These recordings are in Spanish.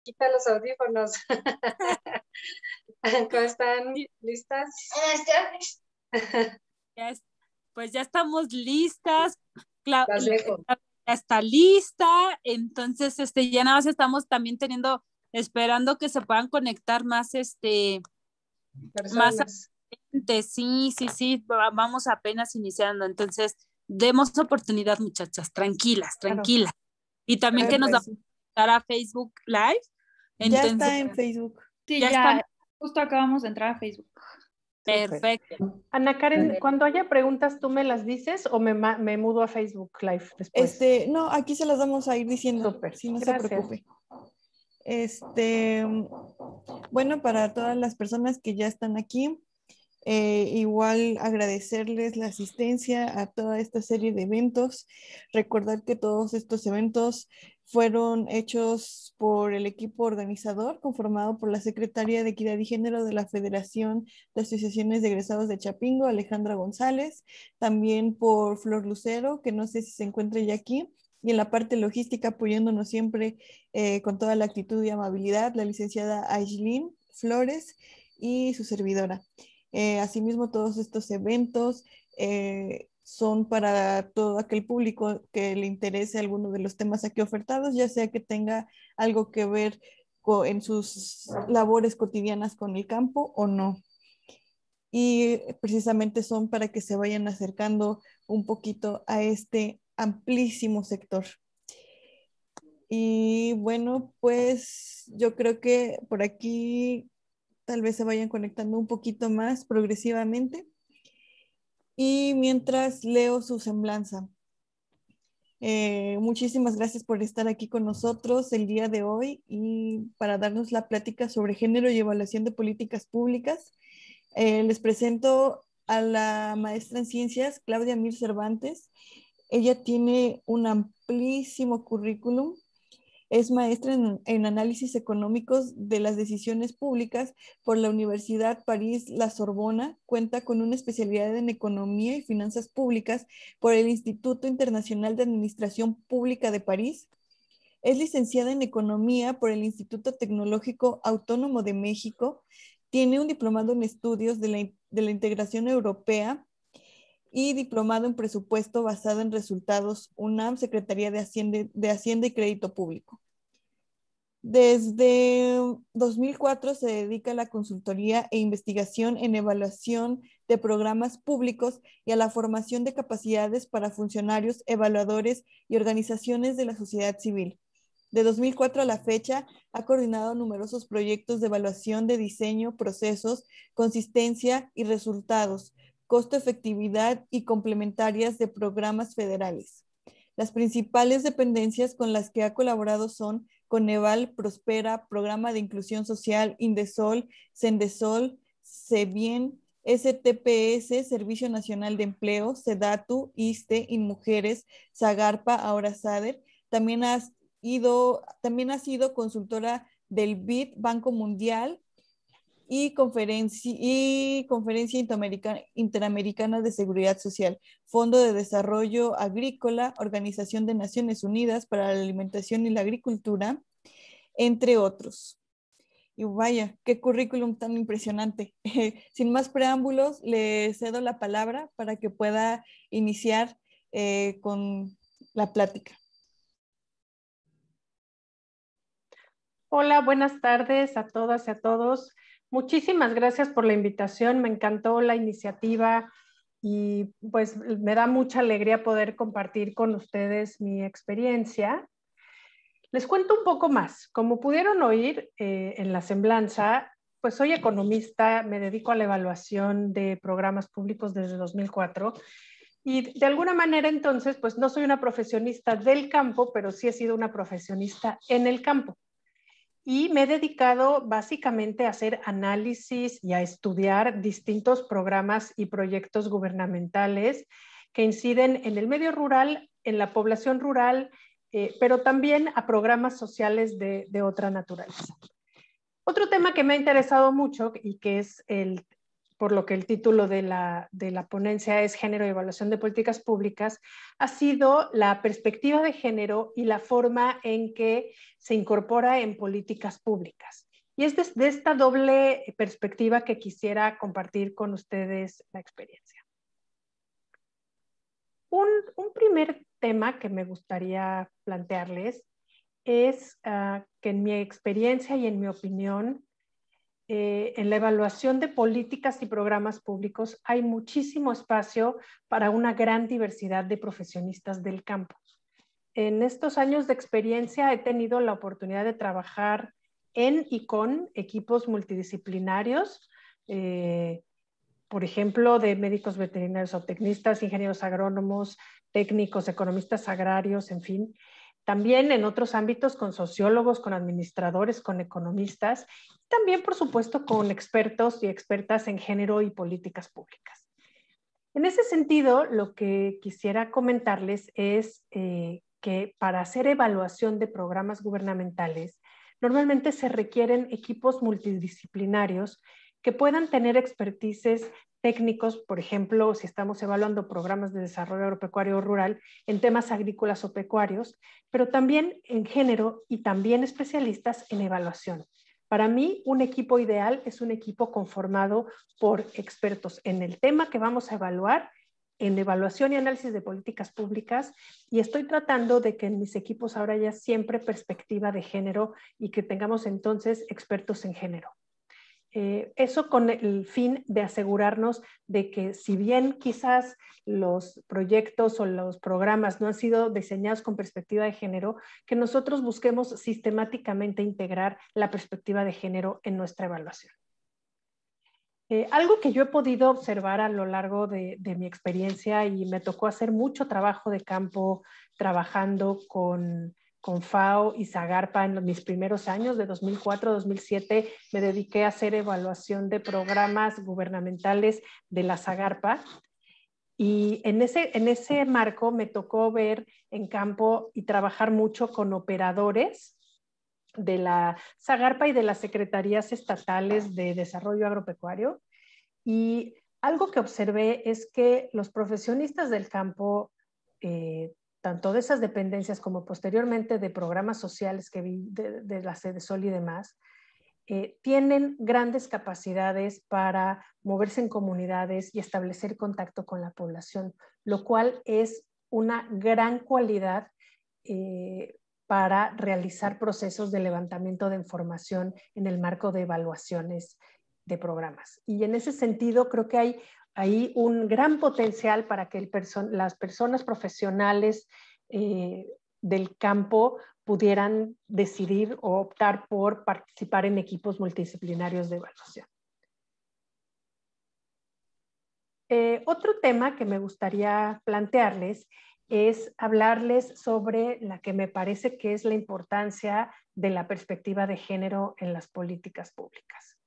quita los audífonos. ¿Cómo están? Sí, ¿Listas? ya es- pues ya estamos listas. Las dejo. Ya está lista. Entonces, ya nada más estamos también esperando que se puedan conectar más Personas. gente. Sí, sí, sí, vamos apenas iniciando. Entonces, demos oportunidad, muchachas, tranquilas, Claro. tranquilas. Y también que nos vamos Perfecto. a conectar a Facebook Live. Ya Entonces, está en Facebook. Sí, ya ya, estamos. justo acabamos de entrar a Facebook. Perfecto. Ana Karen, cuando haya preguntas, ¿tú me las dices o me mudo a Facebook Live después? No, aquí se las vamos a ir diciendo, Súper, si no gracias. se preocupe. Bueno, para todas las personas que ya están aquí, igual agradecerles la asistencia a toda esta serie de eventos. Recordar que todos estos eventos fueron hechos por el equipo organizador, conformado por la secretaria de Equidad y Género de la Federación de Asociaciones de Egresados de Chapingo, Alejandra González, también por Flor Lucero, que no sé si se encuentra ya aquí, y en la parte logística apoyándonos siempre con toda la actitud y amabilidad, la licenciada Aislinn Flores y su servidora. Asimismo, todos estos eventos son para todo aquel público que le interese alguno de los temas aquí ofertados, ya sea que tenga algo que ver en sus labores cotidianas con el campo o no. Y precisamente son para que se vayan acercando un poquito a este amplísimo sector. Y bueno, pues yo creo que por aquí tal vez se vayan conectando un poquito más progresivamente. Y mientras leo su semblanza. Muchísimas gracias por estar aquí con nosotros el día de hoy y para darnos la plática sobre género y evaluación de políticas públicas. Les presento a la maestra en ciencias, Claudia Mir Cervantes. Ella tiene un amplísimo currículum. Es maestra en análisis económicos de las decisiones públicas por la Universidad París-La Sorbona. Cuenta con una especialidad en economía y finanzas públicas por el Instituto Internacional de Administración Pública de París. Es licenciada en economía por el Instituto Tecnológico Autónomo de México. Tiene un diplomado en estudios de la integración europea y diplomado en presupuesto basado en resultados UNAM, Secretaría de Hacienda y Crédito Público. Desde 2004 se dedica a la consultoría e investigación en evaluación de programas públicos y a la formación de capacidades para funcionarios, evaluadores y organizaciones de la sociedad civil. De 2004 a la fecha, ha coordinado numerosos proyectos de evaluación de diseño, procesos, consistencia y resultados, costo-efectividad y complementarias de programas federales. Las principales dependencias con las que ha colaborado son Coneval, Prospera, Programa de Inclusión Social, Indesol, Cendesol, Cebien, STPS, Servicio Nacional de Empleo, Sedatu, ISSSTE, InMujeres, Zagarpa, ahora SADER. También ha sido consultora del BID, Banco Mundial, y Conferencia Interamericana de Seguridad Social, Fondo de Desarrollo Agrícola, Organización de Naciones Unidas para la Alimentación y la Agricultura, entre otros. Y vaya, qué currículum tan impresionante. Sin más preámbulos, le cedo la palabra para que pueda iniciar con la plática. Hola, buenas tardes a todas y a todos. Muchísimas gracias por la invitación. Me encantó la iniciativa y pues me da mucha alegría poder compartir con ustedes mi experiencia. Les cuento un poco más. Como pudieron oír en la semblanza, pues soy economista, me dedico a la evaluación de programas públicos desde 2004 y de alguna manera entonces pues no soy una profesionista del campo, pero sí he sido una profesionista en el campo. Y me he dedicado básicamente a hacer análisis y a estudiar distintos programas y proyectos gubernamentales que inciden en el medio rural, en la población rural, pero también a programas sociales de otra naturaleza. Otro tema que me ha interesado mucho y que es el por lo que el título de la ponencia es Género y Evaluación de Políticas Públicas, ha sido la perspectiva de género y la forma en que se incorpora en políticas públicas. Y es de esta doble perspectiva que quisiera compartir con ustedes la experiencia. Un primer tema que me gustaría plantearles es que en mi experiencia y en mi opinión, en la evaluación de políticas y programas públicos hay muchísimo espacio para una gran diversidad de profesionistas del campo. En estos años de experiencia he tenido la oportunidad de trabajar en y con equipos multidisciplinarios, por ejemplo, de médicos veterinarios o tecnistas, ingenieros agrónomos, técnicos, economistas agrarios, en fin. También en otros ámbitos con sociólogos, con administradores, con economistas, también por supuesto con expertos y expertas en género y políticas públicas. En ese sentido, lo que quisiera comentarles es que para hacer evaluación de programas gubernamentales, normalmente se requieren equipos multidisciplinarios que puedan tener expertices técnicos, por ejemplo, si estamos evaluando programas de desarrollo agropecuario o rural en temas agrícolas o pecuarios, pero también en género y también especialistas en evaluación. Para mí, un equipo ideal es un equipo conformado por expertos en el tema que vamos a evaluar, en evaluación y análisis de políticas públicas, y estoy tratando de que en mis equipos ahora haya siempre perspectiva de género y que tengamos entonces expertos en género. Eso con el fin de asegurarnos de que si bien quizás los proyectos o los programas no han sido diseñados con perspectiva de género, que nosotros busquemos sistemáticamente integrar la perspectiva de género en nuestra evaluación. Algo que yo he podido observar a lo largo de mi experiencia, y me tocó hacer mucho trabajo de campo trabajando con FAO y Zagarpa en mis primeros años, de 2004 a 2007, me dediqué a hacer evaluación de programas gubernamentales de la Zagarpa. Y en ese marco me tocó ver en campo y trabajar mucho con operadores de la Zagarpa y de las secretarías estatales de desarrollo agropecuario. Y algo que observé es que los profesionistas del campo, tanto de esas dependencias como posteriormente de programas sociales que vi de la Sedesol y demás, tienen grandes capacidades para moverse en comunidades y establecer contacto con la población, lo cual es una gran cualidad para realizar procesos de levantamiento de información en el marco de evaluaciones de programas. Y en ese sentido creo que hay ahí un gran potencial para que las personas profesionales del campo pudieran decidir o optar por participar en equipos multidisciplinarios de evaluación. Otro tema que me gustaría plantearles es hablarles sobre la que me parece que es la importancia de la perspectiva de género en las políticas públicas.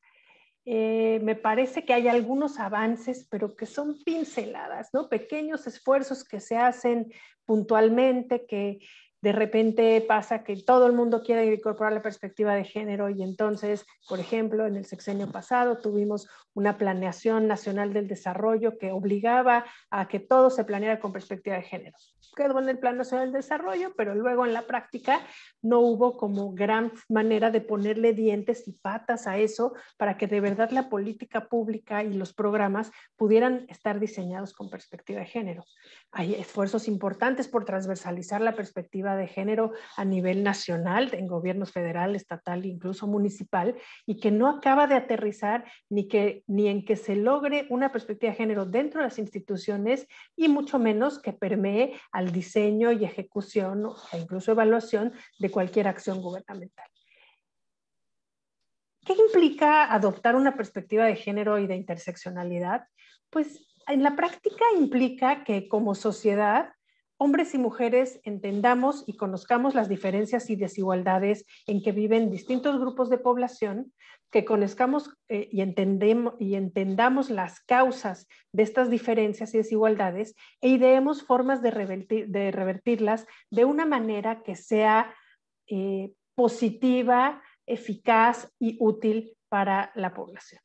Me parece que hay algunos avances, pero que son pinceladas, ¿no? Pequeños esfuerzos que se hacen puntualmente, que de repente pasa que todo el mundo quiere incorporar la perspectiva de género y entonces, por ejemplo, en el sexenio pasado tuvimos una planeación nacional del desarrollo que obligaba a que todo se planeara con perspectiva de género. Quedó en el Plan Nacional del Desarrollo, pero luego en la práctica no hubo como gran manera de ponerle dientes y patas a eso para que de verdad la política pública y los programas pudieran estar diseñados con perspectiva de género. Hay esfuerzos importantes por transversalizar la perspectiva de género a nivel nacional, en gobiernos federal, estatal e incluso municipal, y que no acaba de aterrizar ni en que se logre una perspectiva de género dentro de las instituciones y mucho menos que permee al diseño y ejecución e incluso evaluación de cualquier acción gubernamental. ¿Qué implica adoptar una perspectiva de género y de interseccionalidad? Pues en la práctica implica que como sociedad, hombres y mujeres entendamos y conozcamos las diferencias y desigualdades en que viven distintos grupos de población, que conozcamos y entendamos las causas de estas diferencias y desigualdades e ideemos formas de revertirlas de una manera que sea positiva, eficaz y útil para la población.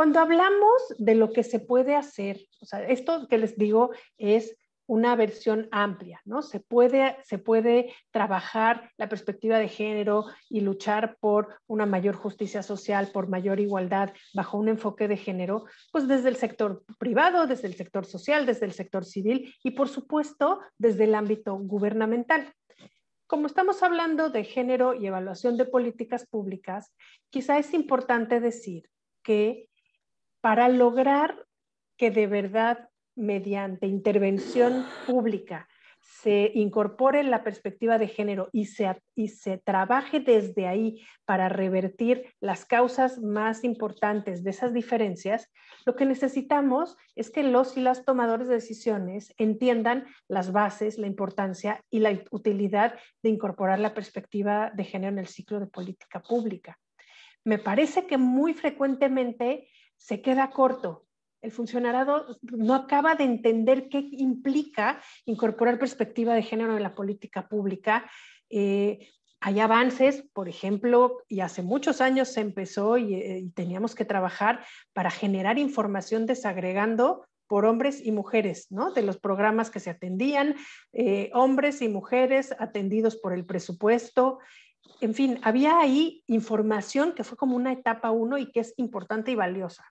Cuando hablamos de lo que se puede hacer, o sea, esto que les digo es una versión amplia, ¿no? Se puede trabajar la perspectiva de género y luchar por una mayor justicia social, por mayor igualdad bajo un enfoque de género, pues desde el sector privado, desde el sector social, desde el sector civil y por supuesto desde el ámbito gubernamental. Como estamos hablando de género y evaluación de políticas públicas, quizá es importante decir que para lograr que de verdad mediante intervención pública se incorpore la perspectiva de género y se trabaje desde ahí para revertir las causas más importantes de esas diferencias, lo que necesitamos es que los y las tomadores de decisiones entiendan las bases, la importancia y la utilidad de incorporar la perspectiva de género en el ciclo de política pública. Me parece que muy frecuentemente se queda corto. El funcionariado no acaba de entender qué implica incorporar perspectiva de género en la política pública. Hay avances, por ejemplo, y hace muchos años se empezó y teníamos que trabajar para generar información desagregando por hombres y mujeres, ¿no? De los programas que se atendían, hombres y mujeres atendidos por el presupuesto. En fin, había ahí información que fue como una etapa 1 y que es importante y valiosa.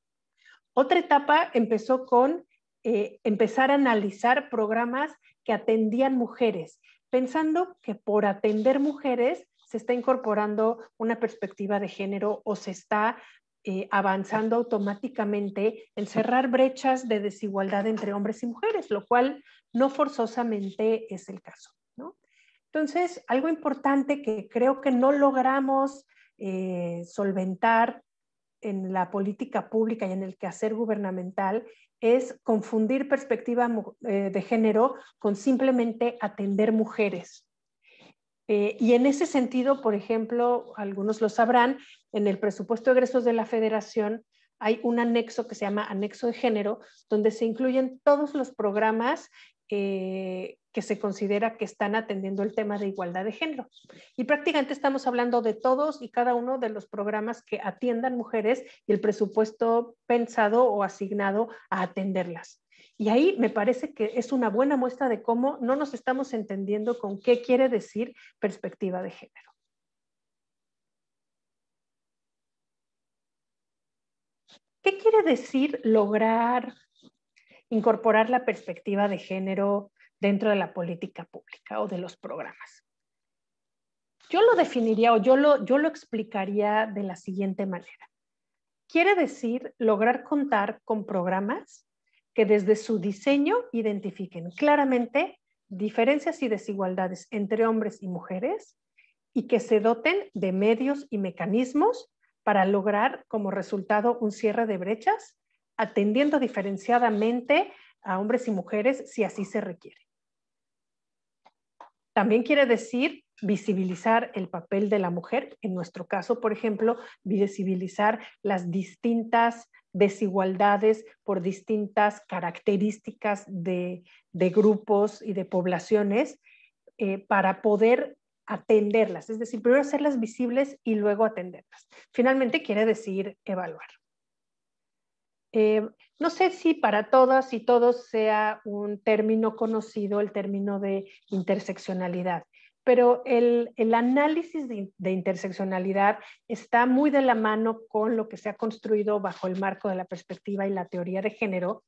Otra etapa empezó con empezar a analizar programas que atendían mujeres, pensando que por atender mujeres se está incorporando una perspectiva de género o se está avanzando automáticamente en cerrar brechas de desigualdad entre hombres y mujeres, lo cual no forzosamente es el caso, ¿no? Entonces, algo importante que creo que no logramos solventar en la política pública y en el quehacer gubernamental es confundir perspectiva de género con simplemente atender mujeres. Y en ese sentido, por ejemplo, algunos lo sabrán, en el presupuesto de egresos de la Federación hay un anexo que se llama anexo de género, donde se incluyen todos los programas que se considera que están atendiendo el tema de igualdad de género. Y prácticamente estamos hablando de todos y cada uno de los programas que atiendan mujeres y el presupuesto pensado o asignado a atenderlas. Y ahí me parece que es una buena muestra de cómo no nos estamos entendiendo con qué quiere decir perspectiva de género. ¿Qué quiere decir lograr incorporar la perspectiva de género dentro de la política pública o de los programas? Yo lo definiría o yo lo explicaría de la siguiente manera. Quiere decir lograr contar con programas que desde su diseño identifiquen claramente diferencias y desigualdades entre hombres y mujeres y que se doten de medios y mecanismos para lograr como resultado un cierre de brechas, atendiendo diferenciadamente a hombres y mujeres si así se requiere. También quiere decir visibilizar el papel de la mujer, en nuestro caso, por ejemplo, visibilizar las distintas desigualdades por distintas características de grupos y de poblaciones para poder atenderlas, es decir, primero hacerlas visibles y luego atenderlas. Finalmente quiere decir evaluar. No sé si para todas y todos sea un término conocido, el término de interseccionalidad, pero el análisis de interseccionalidad está muy de la mano con lo que se ha construido bajo el marco de la perspectiva y la teoría de género,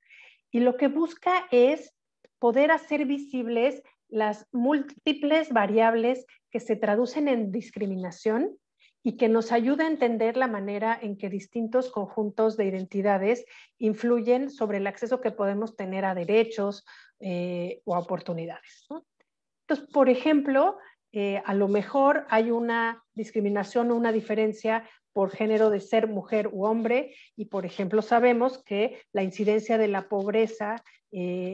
y lo que busca es poder hacer visibles las múltiples variables que se traducen en discriminación y que nos ayuda a entender la manera en que distintos conjuntos de identidades influyen sobre el acceso que podemos tener a derechos o a oportunidades, ¿no? Entonces, por ejemplo, a lo mejor hay una discriminación o una diferencia por género de ser mujer u hombre y, por ejemplo, sabemos que la incidencia de la pobreza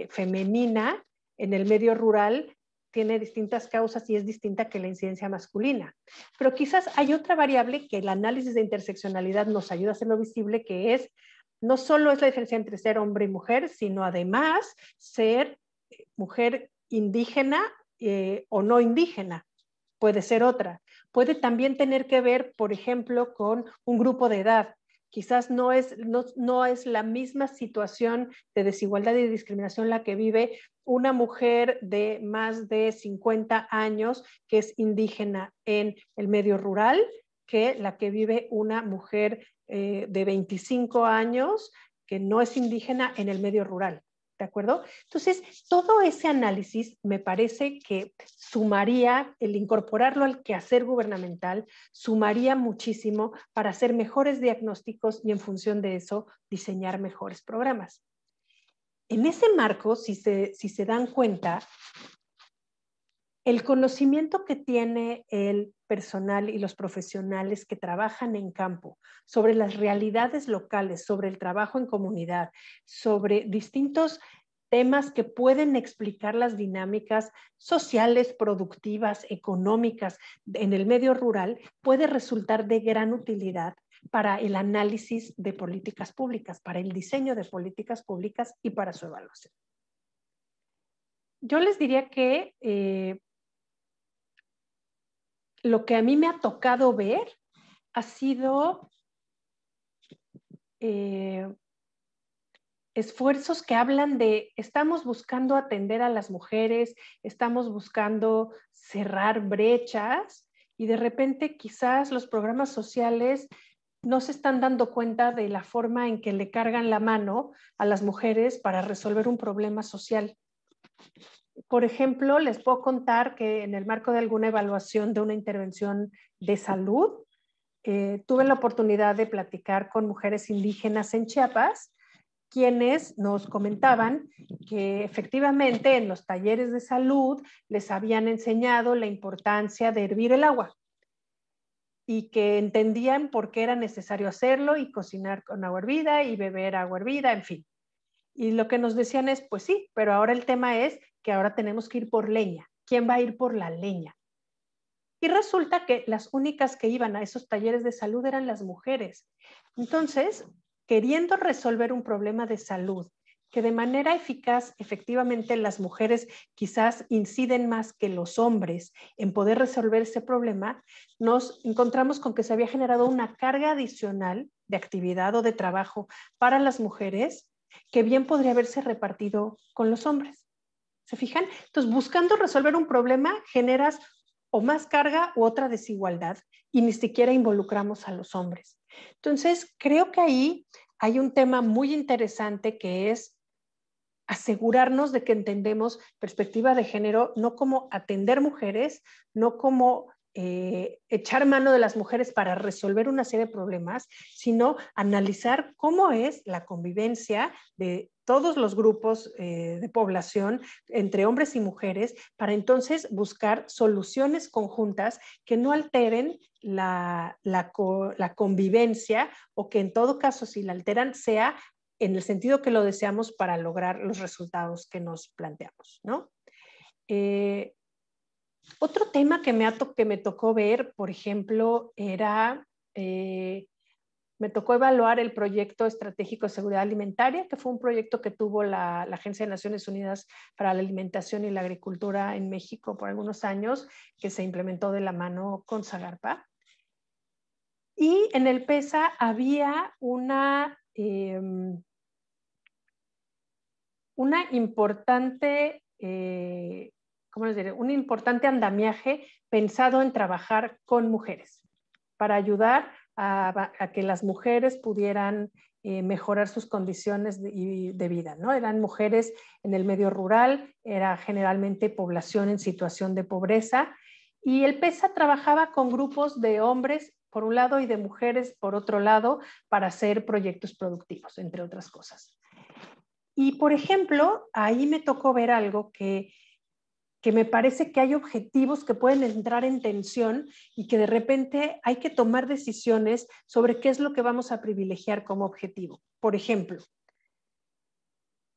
femenina en el medio rural tiene distintas causas y es distinta que la incidencia masculina. Pero quizás hay otra variable que el análisis de interseccionalidad nos ayuda a hacerlo visible, que es, no solo es la diferencia entre ser hombre y mujer, sino además ser mujer indígena o no indígena. Puede ser otra. Puede también tener que ver, por ejemplo, con un grupo de edad. Quizás no es la misma situación de desigualdad y discriminación la que vive una mujer de más de 50 años que es indígena en el medio rural que la que vive una mujer de 25 años que no es indígena en el medio rural. ¿De acuerdo? Entonces, todo ese análisis me parece que sumaría, el incorporarlo al quehacer gubernamental, sumaría muchísimo para hacer mejores diagnósticos y en función de eso diseñar mejores programas. En ese marco, si se dan cuenta, el conocimiento que tiene el personal y los profesionales que trabajan en campo sobre las realidades locales, sobre el trabajo en comunidad, sobre distintos temas que pueden explicar las dinámicas sociales, productivas, económicas en el medio rural, puede resultar de gran utilidad para el análisis de políticas públicas, para el diseño de políticas públicas y para su evaluación. Yo les diría que lo que a mí me ha tocado ver ha sido esfuerzos que hablan de estamos buscando atender a las mujeres, estamos buscando cerrar brechas y de repente quizás los programas sociales no se están dando cuenta de la forma en que le cargan la mano a las mujeres para resolver un problema social. Por ejemplo, les puedo contar que en el marco de alguna evaluación de una intervención de salud, tuve la oportunidad de platicar con mujeres indígenas en Chiapas, quienes nos comentaban que efectivamente en los talleres de salud les habían enseñado la importancia de hervir el agua y que entendían por qué era necesario hacerlo y cocinar con agua hervida y beber agua hervida, en fin. Y lo que nos decían es, pues sí, pero ahora el tema es que ahora tenemos que ir por leña. ¿Quién va a ir por la leña? Y resulta que las únicas que iban a esos talleres de salud eran las mujeres. Entonces, queriendo resolver un problema de salud, que de manera eficaz, efectivamente, las mujeres quizás inciden más que los hombres en poder resolver ese problema, nos encontramos con que se había generado una carga adicional de actividad o de trabajo para las mujeres que bien podría haberse repartido con los hombres. ¿Se fijan? Entonces, buscando resolver un problema, generas o más carga u otra desigualdad y ni siquiera involucramos a los hombres. Entonces, creo que ahí hay un tema muy interesante que es asegurarnos de que entendemos perspectiva de género no como atender mujeres, no como echar mano de las mujeres para resolver una serie de problemas, sino analizar cómo es la convivencia de todos los grupos de población entre hombres y mujeres para entonces buscar soluciones conjuntas que no alteren la convivencia o que en todo caso si la alteran sea en el sentido que lo deseamos para lograr los resultados que nos planteamos, ¿no? Otro tema que me tocó ver, por ejemplo, era, me tocó evaluar el proyecto estratégico de seguridad alimentaria, que fue un proyecto que tuvo la Agencia de Naciones Unidas para la Alimentación y la Agricultura en México por algunos años, que se implementó de la mano con Zagarpa. Y en el PESA había una importante... ¿cómo les diré? Un importante andamiaje pensado en trabajar con mujeres para ayudar a que las mujeres pudieran mejorar sus condiciones de vida, ¿no? Eran mujeres en el medio rural, era generalmente población en situación de pobreza y el PESA trabajaba con grupos de hombres por un lado y de mujeres por otro lado para hacer proyectos productivos, entre otras cosas. Y por ejemplo, ahí me tocó ver algo que me parece que hay objetivos que pueden entrar en tensión y que de repente hay que tomar decisiones sobre qué es lo que vamos a privilegiar como objetivo. Por ejemplo,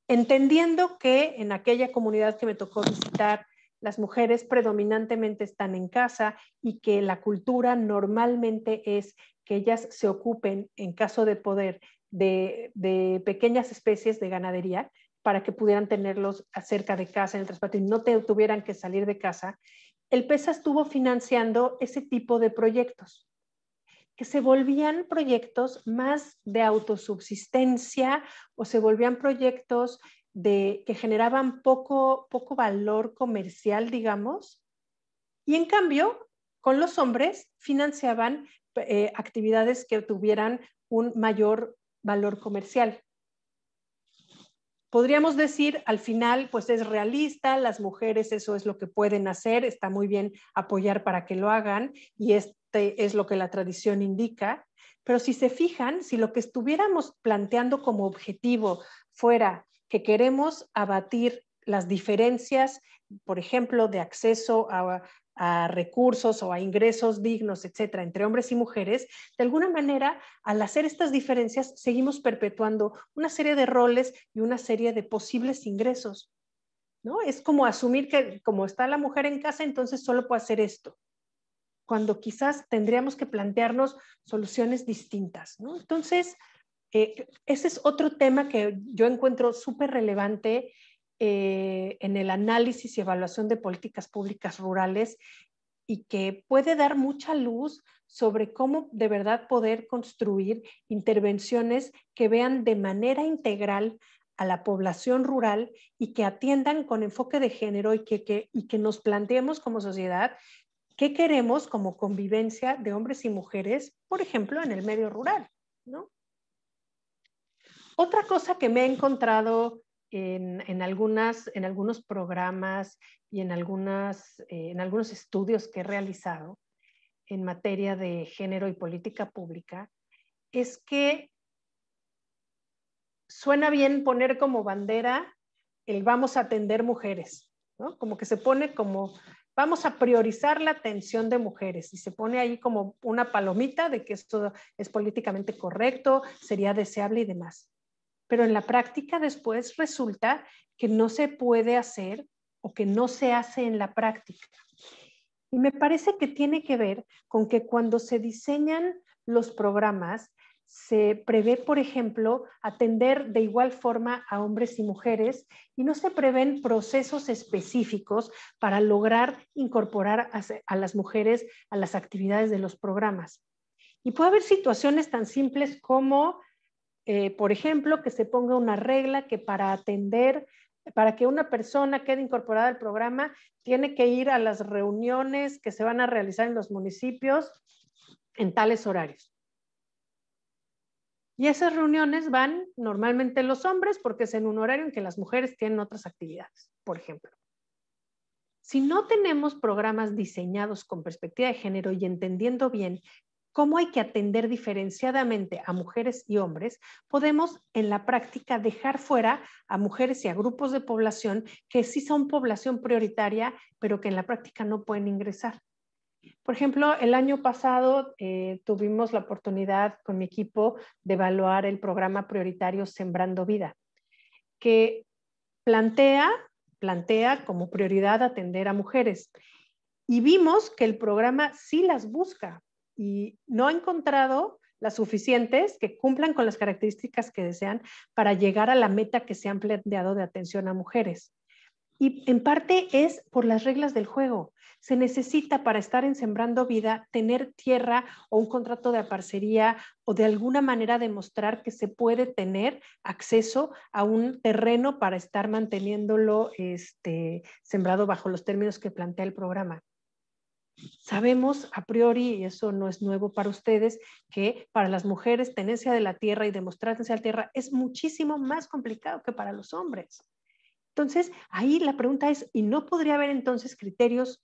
entendiendo que en aquella comunidad que me tocó visitar, las mujeres predominantemente están en casa y que la cultura normalmente es que ellas se ocupen, en caso de poder, de pequeñas especies de ganadería, para que pudieran tenerlos cerca de casa en el transporte y no tuvieran que salir de casa, el PESA estuvo financiando ese tipo de proyectos. que se volvían proyectos más de autosubsistencia o se volvían proyectos que generaban poco valor comercial, digamos, y en cambio, con los hombres financiaban actividades que tuvieran un mayor valor comercial. Podríamos decir, al final, pues es realista, las mujeres eso es lo que pueden hacer, está muy bien apoyar para que lo hagan y es lo que la tradición indica, pero si se fijan, si lo que estuviéramos planteando como objetivo fuera que queremos abatir las diferencias, por ejemplo, de acceso a recursos o a ingresos dignos, etcétera, entre hombres y mujeres, de alguna manera, al hacer estas diferencias, seguimos perpetuando una serie de roles y una serie de posibles ingresos, ¿no? Es como asumir que como está la mujer en casa, entonces solo puede hacer esto, cuando quizás tendríamos que plantearnos soluciones distintas, ¿no? Entonces, ese es otro tema que yo encuentro súper relevante en el análisis y evaluación de políticas públicas rurales y que puede dar mucha luz sobre cómo de verdad poder construir intervenciones que vean de manera integral a la población rural y que atiendan con enfoque de género y que nos planteemos como sociedad qué queremos como convivencia de hombres y mujeres, por ejemplo, en el medio rural, ¿no? Otra cosa que me he encontrado en algunos programas y en algunos estudios que he realizado en materia de género y política pública es que suena bien poner como bandera el vamos a atender mujeres, ¿no? Como que se pone como vamos a priorizar la atención de mujeres y se pone ahí como una palomita de que esto es políticamente correcto, sería deseable y demás. Pero en la práctica después resulta que no se puede hacer o que no se hace en la práctica. Y me parece que tiene que ver con que cuando se diseñan los programas, se prevé, por ejemplo, atender de igual forma a hombres y mujeres y no se prevén procesos específicos para lograr incorporar a las mujeres a las actividades de los programas. Y puede haber situaciones tan simples como por ejemplo, que se ponga una regla que para que una persona quede incorporada al programa, tiene que ir a las reuniones que se van a realizar en los municipios en tales horarios. Y esas reuniones van normalmente los hombres porque es en un horario en que las mujeres tienen otras actividades, por ejemplo. Si no tenemos programas diseñados con perspectiva de género y entendiendo bien cómo hay que atender diferenciadamente a mujeres y hombres, podemos en la práctica dejar fuera a mujeres y a grupos de población que sí son población prioritaria, pero que en la práctica no pueden ingresar. Por ejemplo, el año pasado tuvimos la oportunidad con mi equipo de evaluar el programa prioritario Sembrando Vida, que plantea como prioridad atender a mujeres. Y vimos que el programa sí las busca y no ha encontrado las suficientes que cumplan con las características que desean para llegar a la meta que se han planteado de atención a mujeres. Y en parte es por las reglas del juego. Se necesita para estar en Sembrando Vida tener tierra o un contrato de parcería o de alguna manera demostrar que se puede tener acceso a un terreno para estar manteniéndolo sembrado bajo los términos que plantea el programa. Sabemos a priori, y eso no es nuevo para ustedes, que para las mujeres tenencia de la tierra y demostrar tenencia de la tierra es muchísimo más complicado que para los hombres. Entonces, ahí la pregunta es, ¿y no podría haber entonces criterios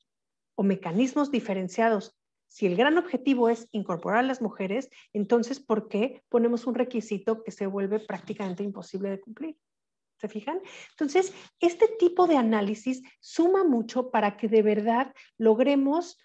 o mecanismos diferenciados? Si el gran objetivo es incorporar a las mujeres, entonces, ¿por qué ponemos un requisito que se vuelve prácticamente imposible de cumplir? ¿Se fijan? Entonces, este tipo de análisis suma mucho para que de verdad logremos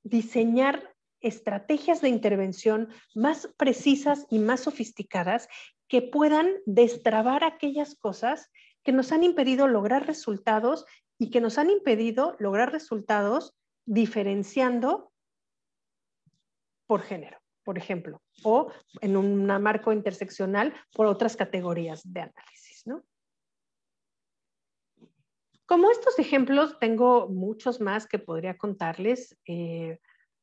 diseñar estrategias de intervención más precisas y más sofisticadas que puedan destrabar aquellas cosas que nos han impedido lograr resultados y que nos han impedido lograr resultados diferenciando por género, por ejemplo, o en un marco interseccional por otras categorías de análisis, ¿no? Como estos ejemplos, tengo muchos más que podría contarles.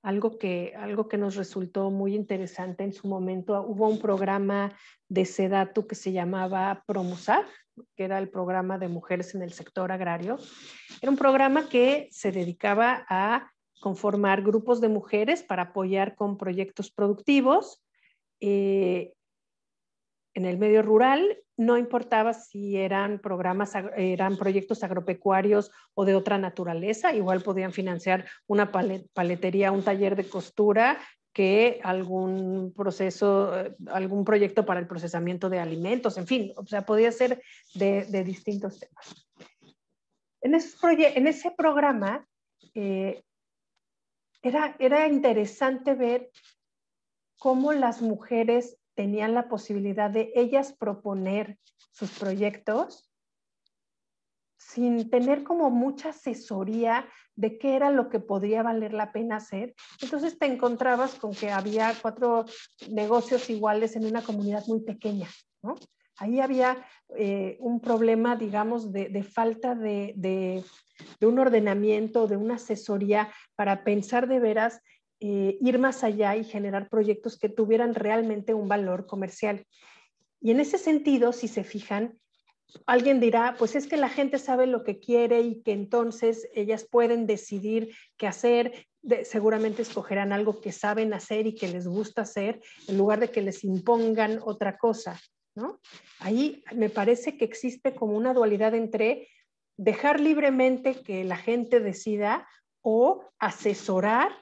algo que nos resultó muy interesante en su momento. Hubo un programa de SEDATU que se llamaba Promusar, que era el programa de mujeres en el sector agrario. Era un programa que se dedicaba a conformar grupos de mujeres para apoyar con proyectos productivos en el medio rural. No importaba si eran proyectos agropecuarios o de otra naturaleza, igual podían financiar una paletería, un taller de costura, que algún proyecto para el procesamiento de alimentos, en fin, o sea, podía ser de distintos temas. En ese programa era interesante ver cómo las mujeres tenían la posibilidad de ellas proponer sus proyectos sin tener como mucha asesoría de qué era lo que podría valer la pena hacer. Entonces te encontrabas con que había 4 negocios iguales en una comunidad muy pequeña, ¿no? Ahí había un problema, digamos, de falta de un ordenamiento, de una asesoría para pensar de veras, ir más allá y generar proyectos que tuvieran realmente un valor comercial. Y en ese sentido, si se fijan, alguien dirá, pues es que la gente sabe lo que quiere y que entonces ellas pueden decidir qué hacer, seguramente escogerán algo que saben hacer y que les gusta hacer, en lugar de que les impongan otra cosa, ¿no? Ahí me parece que existe como una dualidad entre dejar libremente que la gente decida o asesorar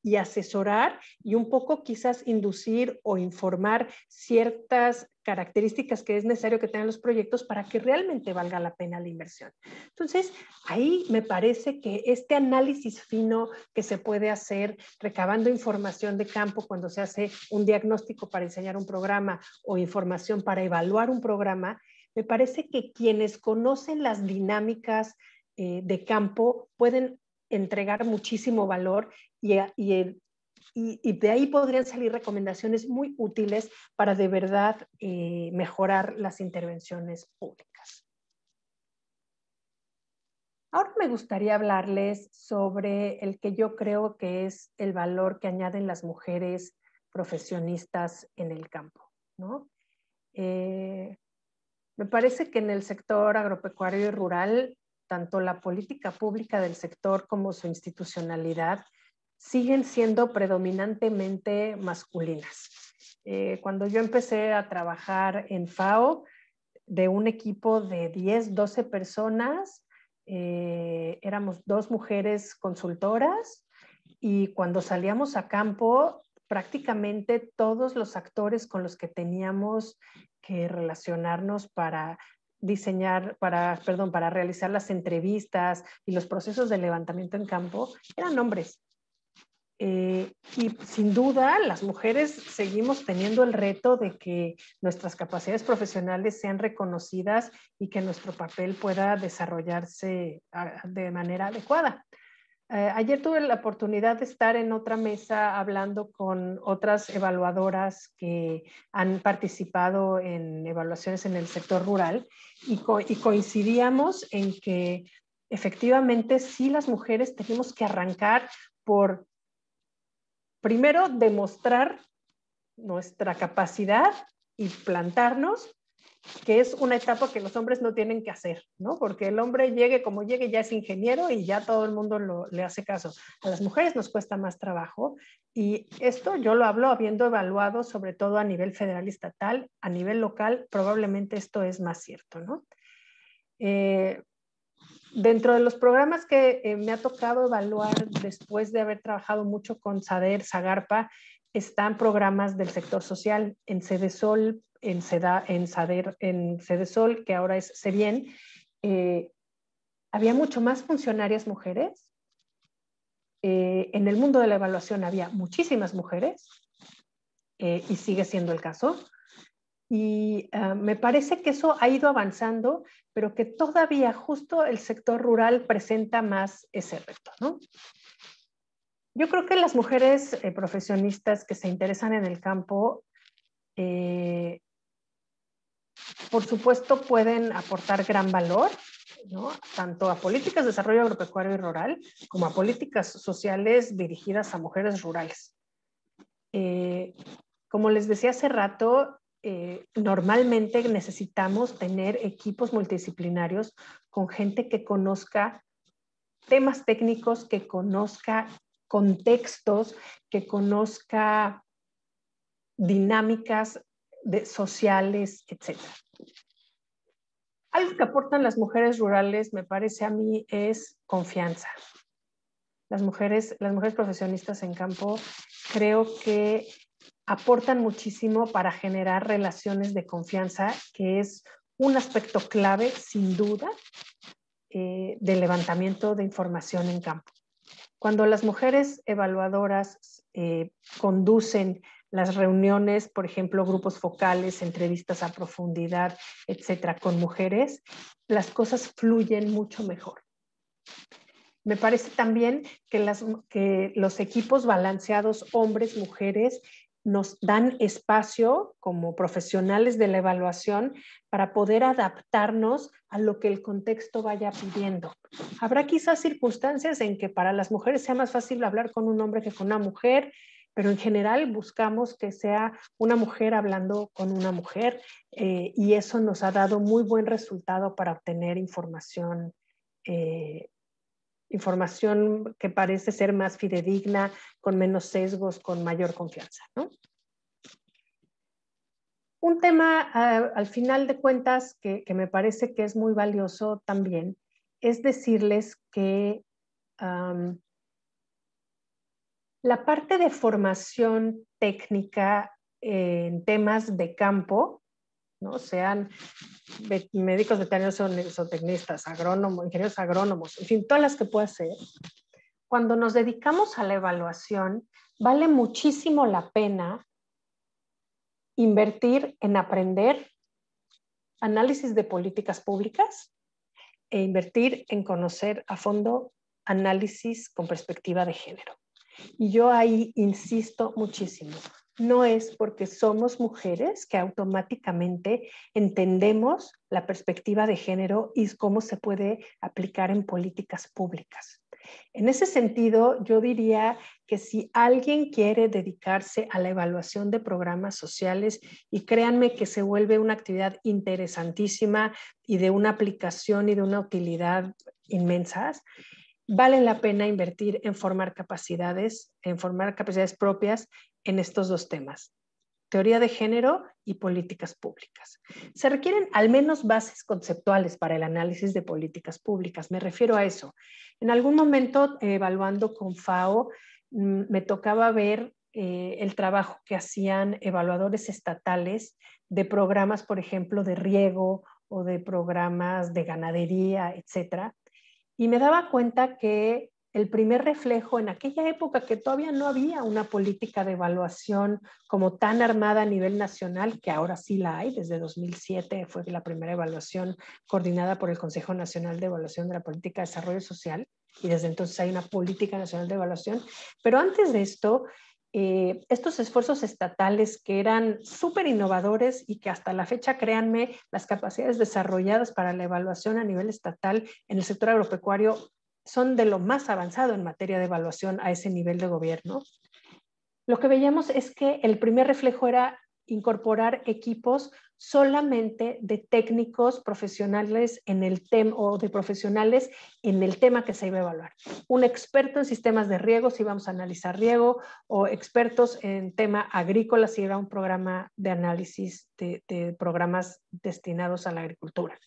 y un poco quizás inducir o informar ciertas características que es necesario que tengan los proyectos para que realmente valga la pena la inversión. Entonces, ahí me parece que este análisis fino que se puede hacer recabando información de campo cuando se hace un diagnóstico para diseñar un programa o información para evaluar un programa, me parece que quienes conocen las dinámicas de campo pueden entregar muchísimo valor y de ahí podrían salir recomendaciones muy útiles para de verdad mejorar las intervenciones públicas. Ahora me gustaría hablarles sobre el que yo creo que es el valor que añaden las mujeres profesionistas en el campo, ¿no? Me parece que en el sector agropecuario y rural, tanto la política pública del sector como su institucionalidad siguen siendo predominantemente masculinas. Cuando yo empecé a trabajar en FAO, de un equipo de 10, 12 personas, éramos 2 mujeres consultoras, y cuando salíamos a campo, prácticamente todos los actores con los que teníamos que relacionarnos para diseñar, para realizar las entrevistas y los procesos de levantamiento en campo, eran hombres. Y sin duda, las mujeres seguimos teniendo el reto de que nuestras capacidades profesionales sean reconocidas y que nuestro papel pueda desarrollarse de manera adecuada. Ayer tuve la oportunidad de estar en otra mesa hablando con otras evaluadoras que han participado en evaluaciones en el sector rural y coincidíamos en que efectivamente sí, las mujeres tenemos que arrancar por primero demostrar nuestra capacidad y plantarnos, que es una etapa que los hombres no tienen que hacer, ¿no? Porque el hombre llegue como llegue ya es ingeniero y ya todo el mundo le hace caso. A las mujeres nos cuesta más trabajo, y esto yo lo hablo habiendo evaluado sobre todo a nivel federal y estatal. A nivel local probablemente esto es más cierto, ¿no? Dentro de los programas que me ha tocado evaluar después de haber trabajado mucho con SADER, SAGARPA, están programas del sector social en CEDESOL, en SADER, en CEDESOL, que ahora es CEBIEN. Había mucho más funcionarias mujeres. En el mundo de la evaluación había muchísimas mujeres, y sigue siendo el caso. Y me parece que eso ha ido avanzando, pero que todavía justo el sector rural presenta más ese reto, ¿no? Yo creo que las mujeres profesionistas que se interesan en el campo, por supuesto, pueden aportar gran valor. ¿no? Tanto a políticas de desarrollo agropecuario y rural como a políticas sociales dirigidas a mujeres rurales. Como les decía hace rato, normalmente necesitamos tener equipos multidisciplinarios con gente que conozca temas técnicos, que conozca contextos, que conozca dinámicas sociales, etc. Algo que aportan las mujeres rurales, me parece a mí, es confianza. Las mujeres profesionistas en campo creo que aportan muchísimo para generar relaciones de confianza, que es un aspecto clave, sin duda, del levantamiento de información en campo. Cuando las mujeres evaluadoras conducen las reuniones, por ejemplo, grupos focales, entrevistas a profundidad, etcétera, con mujeres, las cosas fluyen mucho mejor. Me parece también que los equipos balanceados, hombres, mujeres, nos dan espacio como profesionales de la evaluación para poder adaptarnos a lo que el contexto vaya pidiendo. Habrá quizás circunstancias en que para las mujeres sea más fácil hablar con un hombre que con una mujer, pero en general buscamos que sea una mujer hablando con una mujer y eso nos ha dado muy buen resultado para obtener información que parece ser más fidedigna, con menos sesgos, con mayor confianza, ¿no? Un tema, al final de cuentas, que me parece que es muy valioso también, es decirles que la parte de formación técnica en temas de campo, ¿no? Sean médicos veterinarios o zootecnistas, agrónomos, ingenieros agrónomos, en fin, todas las que pueda ser. Cuando nos dedicamos a la evaluación, vale muchísimo la pena invertir en aprender análisis de políticas públicas e invertir en conocer a fondo análisis con perspectiva de género. Y yo ahí insisto muchísimo. No es porque somos mujeres que automáticamente entendemos la perspectiva de género y cómo se puede aplicar en políticas públicas. En ese sentido, yo diría que si alguien quiere dedicarse a la evaluación de programas sociales, y créanme que se vuelve una actividad interesantísima y de una aplicación y de una utilidad inmensas, vale la pena invertir en formar capacidades propias en estos dos temas, teoría de género y políticas públicas. Se requieren al menos bases conceptuales para el análisis de políticas públicas, me refiero a eso. En algún momento, evaluando con FAO, me tocaba ver el trabajo que hacían evaluadores estatales de programas, por ejemplo, de riego o de programas de ganadería, etcétera. Y me daba cuenta que el primer reflejo en aquella época que todavía no había una política de evaluación como tan armada a nivel nacional, que ahora sí la hay, desde 2007 fue la primera evaluación coordinada por el Consejo Nacional de Evaluación de la Política de Desarrollo Social, y desde entonces hay una política nacional de evaluación. Pero antes de esto, estos esfuerzos estatales que eran súper innovadores y que hasta la fecha, créanme, las capacidades desarrolladas para la evaluación a nivel estatal en el sector agropecuario son de lo más avanzado en materia de evaluación a ese nivel de gobierno. Lo que veíamos es que el primer reflejo era incorporar equipos solamente de técnicos profesionales en el tema o de profesionales en el tema que se iba a evaluar. Un experto en sistemas de riego si íbamos a analizar riego, o expertos en tema agrícola si era un programa de análisis de programas destinados a la agricultura.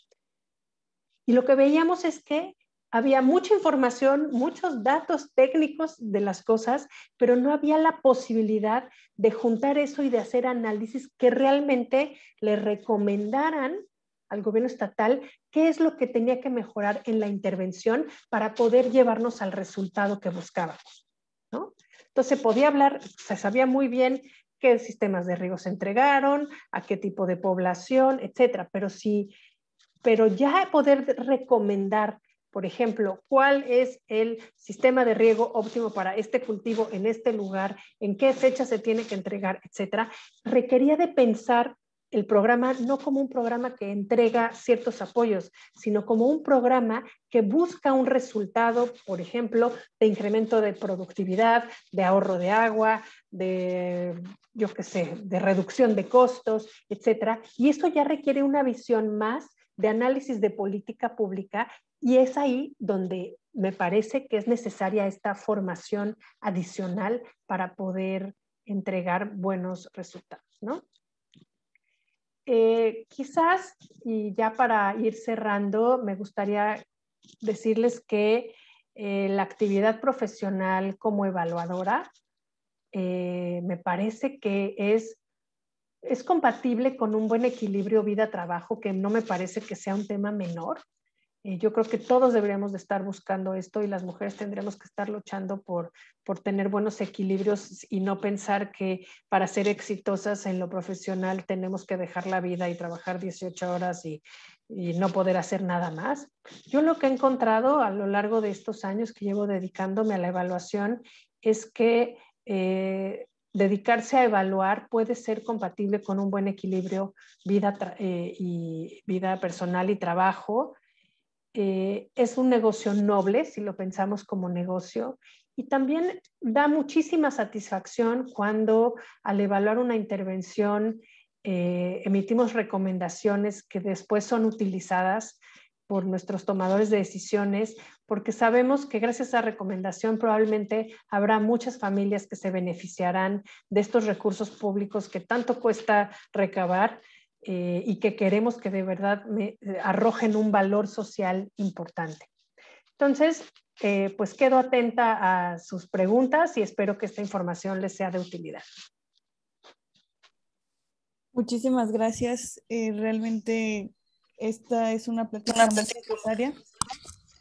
Y lo que veíamos es que había mucha información, muchos datos técnicos de las cosas, pero no había la posibilidad de juntar eso y de hacer análisis que realmente le recomendaran al gobierno estatal qué es lo que tenía que mejorar en la intervención para poder llevarnos al resultado que buscábamos, ¿no? Entonces podía hablar, se sabía muy bien qué sistemas de riego se entregaron, a qué tipo de población, etcétera, pero ya poder recomendar, por ejemplo, cuál es el sistema de riego óptimo para este cultivo en este lugar, en qué fecha se tiene que entregar, etcétera, requería de pensar el programa no como un programa que entrega ciertos apoyos, sino como un programa que busca un resultado, por ejemplo, de incremento de productividad, de ahorro de agua, de, yo qué sé, de reducción de costos, etcétera. Y esto ya requiere una visión más de análisis de política pública, y es ahí donde me parece que es necesaria esta formación adicional para poder entregar buenos resultados, ¿no? Quizás, y ya para ir cerrando, me gustaría decirles que la actividad profesional como evaluadora me parece que es compatible con un buen equilibrio vida-trabajo, que no me parece que sea un tema menor. Yo creo que todos deberíamos de estar buscando esto, y las mujeres tendremos que estar luchando por tener buenos equilibrios y no pensar que para ser exitosas en lo profesional tenemos que dejar la vida y trabajar 18 horas y no poder hacer nada más. Yo lo que he encontrado a lo largo de estos años que llevo dedicándome a la evaluación es que dedicarse a evaluar puede ser compatible con un buen equilibrio vida personal y trabajo. Es un negocio noble si lo pensamos como negocio, y también da muchísima satisfacción cuando al evaluar una intervención emitimos recomendaciones que después son utilizadas por nuestros tomadores de decisiones, porque sabemos que gracias a esa recomendación probablemente habrá muchas familias que se beneficiarán de estos recursos públicos que tanto cuesta recabar, y que queremos que de verdad arrojen un valor social importante. Entonces, pues quedo atenta a sus preguntas y espero que esta información les sea de utilidad. Muchísimas gracias. Realmente esta es una plática muy necesaria.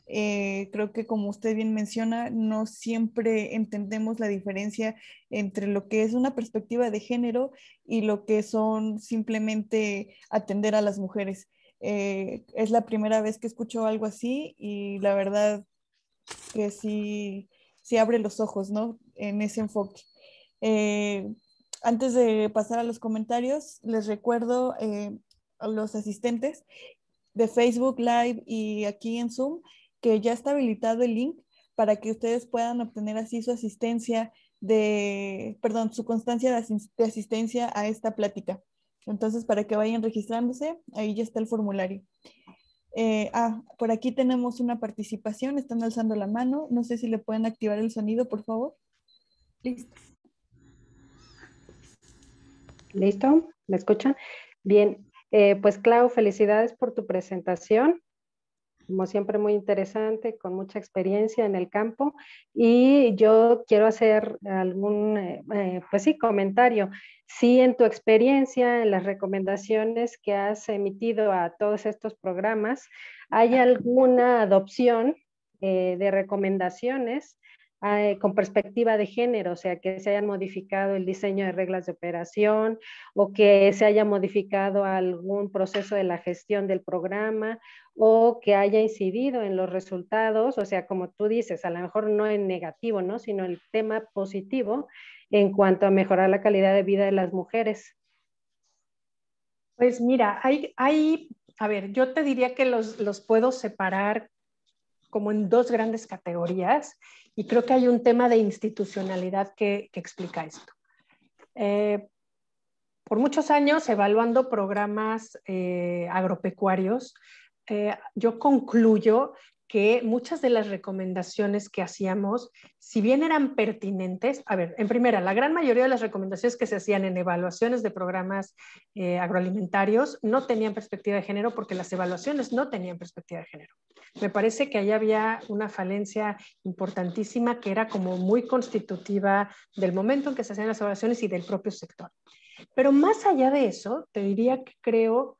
Creo que, como usted bien menciona, no siempre entendemos la diferencia entre lo que es una perspectiva de género y lo que son simplemente atender a las mujeres. Es la primera vez que escucho algo así, y la verdad que sí abre los ojos, ¿no? En ese enfoque. Antes de pasar a los comentarios, les recuerdo a los asistentes de Facebook Live y aquí en Zoom que ya está habilitado el link para que ustedes puedan obtener así su asistencia su constancia de asistencia a esta plática. Entonces, para que vayan registrándose, ahí ya está el formulario. Por aquí tenemos una participación, están alzando la mano. No sé si le pueden activar el sonido, por favor. Listo. ¿Listo? ¿Me escuchan? Bien, pues Clau, felicidades por tu presentación. Como siempre, muy interesante, con mucha experiencia en el campo. Y yo quiero hacer algún, pues sí, comentario. Si en tu experiencia, en las recomendaciones que has emitido a todos estos programas, ¿hay alguna adopción de recomendaciones con perspectiva de género? O sea, que se hayan modificado el diseño de reglas de operación, o que se haya modificado algún proceso de la gestión del programa, o que haya incidido en los resultados, o sea, como tú dices, a lo mejor no en negativo, ¿no? Sino el tema positivo en cuanto a mejorar la calidad de vida de las mujeres. Pues mira, a ver, yo te diría que los puedo separar como en dos grandes categorías, y creo que hay un tema de institucionalidad que explica esto. Por muchos años, evaluando programas agropecuarios, yo concluyo que muchas de las recomendaciones que hacíamos, si bien eran pertinentes, a ver, en primera, la gran mayoría de las recomendaciones que se hacían en evaluaciones de programas agroalimentarios no tenían perspectiva de género, porque las evaluaciones no tenían perspectiva de género. Me parece que ahí había una falencia importantísima que era como muy constitutiva del momento en que se hacían las evaluaciones y del propio sector. Pero más allá de eso, te diría que creo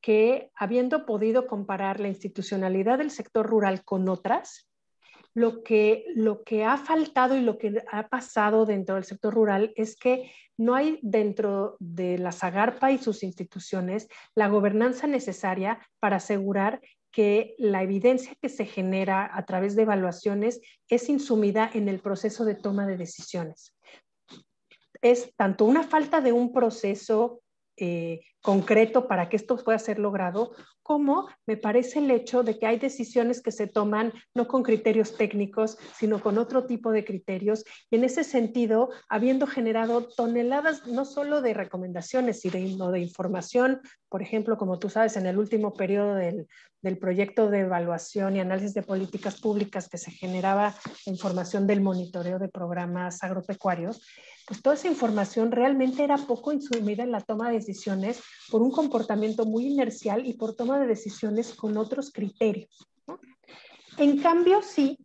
que, habiendo podido comparar la institucionalidad del sector rural con otras, lo que ha faltado y lo que ha pasado dentro del sector rural es que no hay dentro de la SAGARPA y sus instituciones la gobernanza necesaria para asegurar que la evidencia que se genera a través de evaluaciones es insumida en el proceso de toma de decisiones. Es tanto una falta de un proceso concreto para que esto pueda ser logrado, como me parece el hecho de que hay decisiones que se toman no con criterios técnicos, sino con otro tipo de criterios, y en ese sentido, habiendo generado toneladas no solo de recomendaciones, sino de información, por ejemplo, como tú sabes, en el último periodo del proyecto de evaluación y análisis de políticas públicas que se generaba información del monitoreo de programas agropecuarios, pues toda esa información realmente era poco insumida en la toma de decisiones por un comportamiento muy inercial y por toma de decisiones con otros criterios, ¿no? En cambio, sí,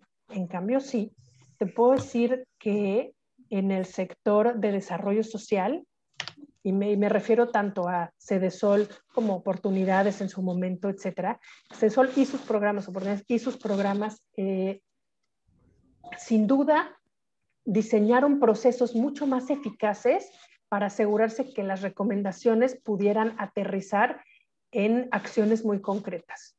te puedo decir que en el sector de desarrollo social, y me refiero tanto a Cedesol como oportunidades en su momento, etcétera, Cedesol y sus programas, oportunidades y sus programas, sin duda, diseñaron procesos mucho más eficaces para asegurarse que las recomendaciones pudieran aterrizar en acciones muy concretas.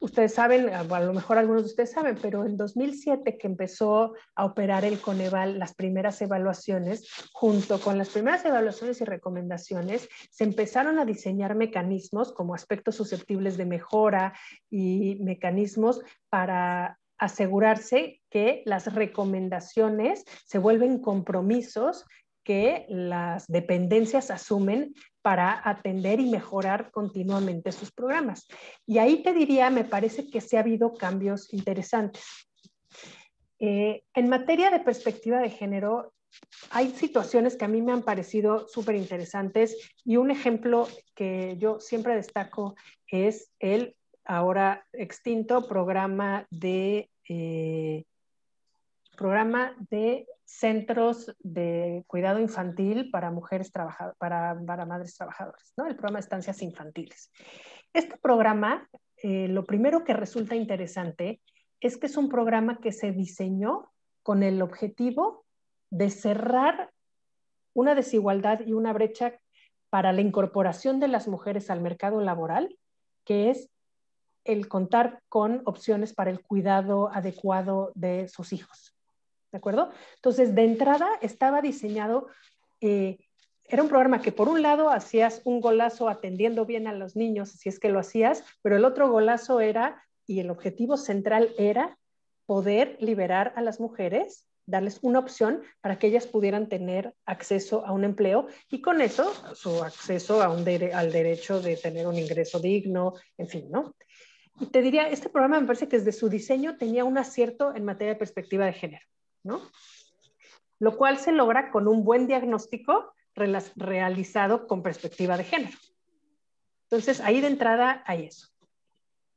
Ustedes saben, a lo mejor algunos de ustedes saben, pero en 2007 que empezó a operar el Coneval, las primeras evaluaciones, junto con las primeras evaluaciones y recomendaciones, se empezaron a diseñar mecanismos como aspectos susceptibles de mejora y mecanismos para asegurarse que las recomendaciones se vuelven compromisos que las dependencias asumen para atender y mejorar continuamente sus programas. Y ahí te diría, me parece que sí ha habido cambios interesantes. En materia de perspectiva de género, hay situaciones que a mí me han parecido súper interesantes, y un ejemplo que yo siempre destaco es el ahora extinto programa de centros de cuidado infantil para mujeres trabajadoras, para madres trabajadoras, ¿no? El programa de estancias infantiles. Este programa, lo primero que resulta interesante es que es un programa que se diseñó con el objetivo de cerrar una desigualdad y una brecha para la incorporación de las mujeres al mercado laboral, que es el contar con opciones para el cuidado adecuado de sus hijos. ¿De acuerdo? Entonces, de entrada estaba diseñado, era un programa que por un lado hacías un golazo atendiendo bien a los niños, si es que lo hacías, pero el otro golazo era, y el objetivo central era, poder liberar a las mujeres, darles una opción para que ellas pudieran tener acceso a un empleo, y con eso su acceso a al derecho de tener un ingreso digno, en fin, ¿no? Y te diría, este programa me parece que desde su diseño tenía un acierto en materia de perspectiva de género, ¿no? Lo cual se logra con un buen diagnóstico realizado con perspectiva de género. Entonces, ahí de entrada hay eso.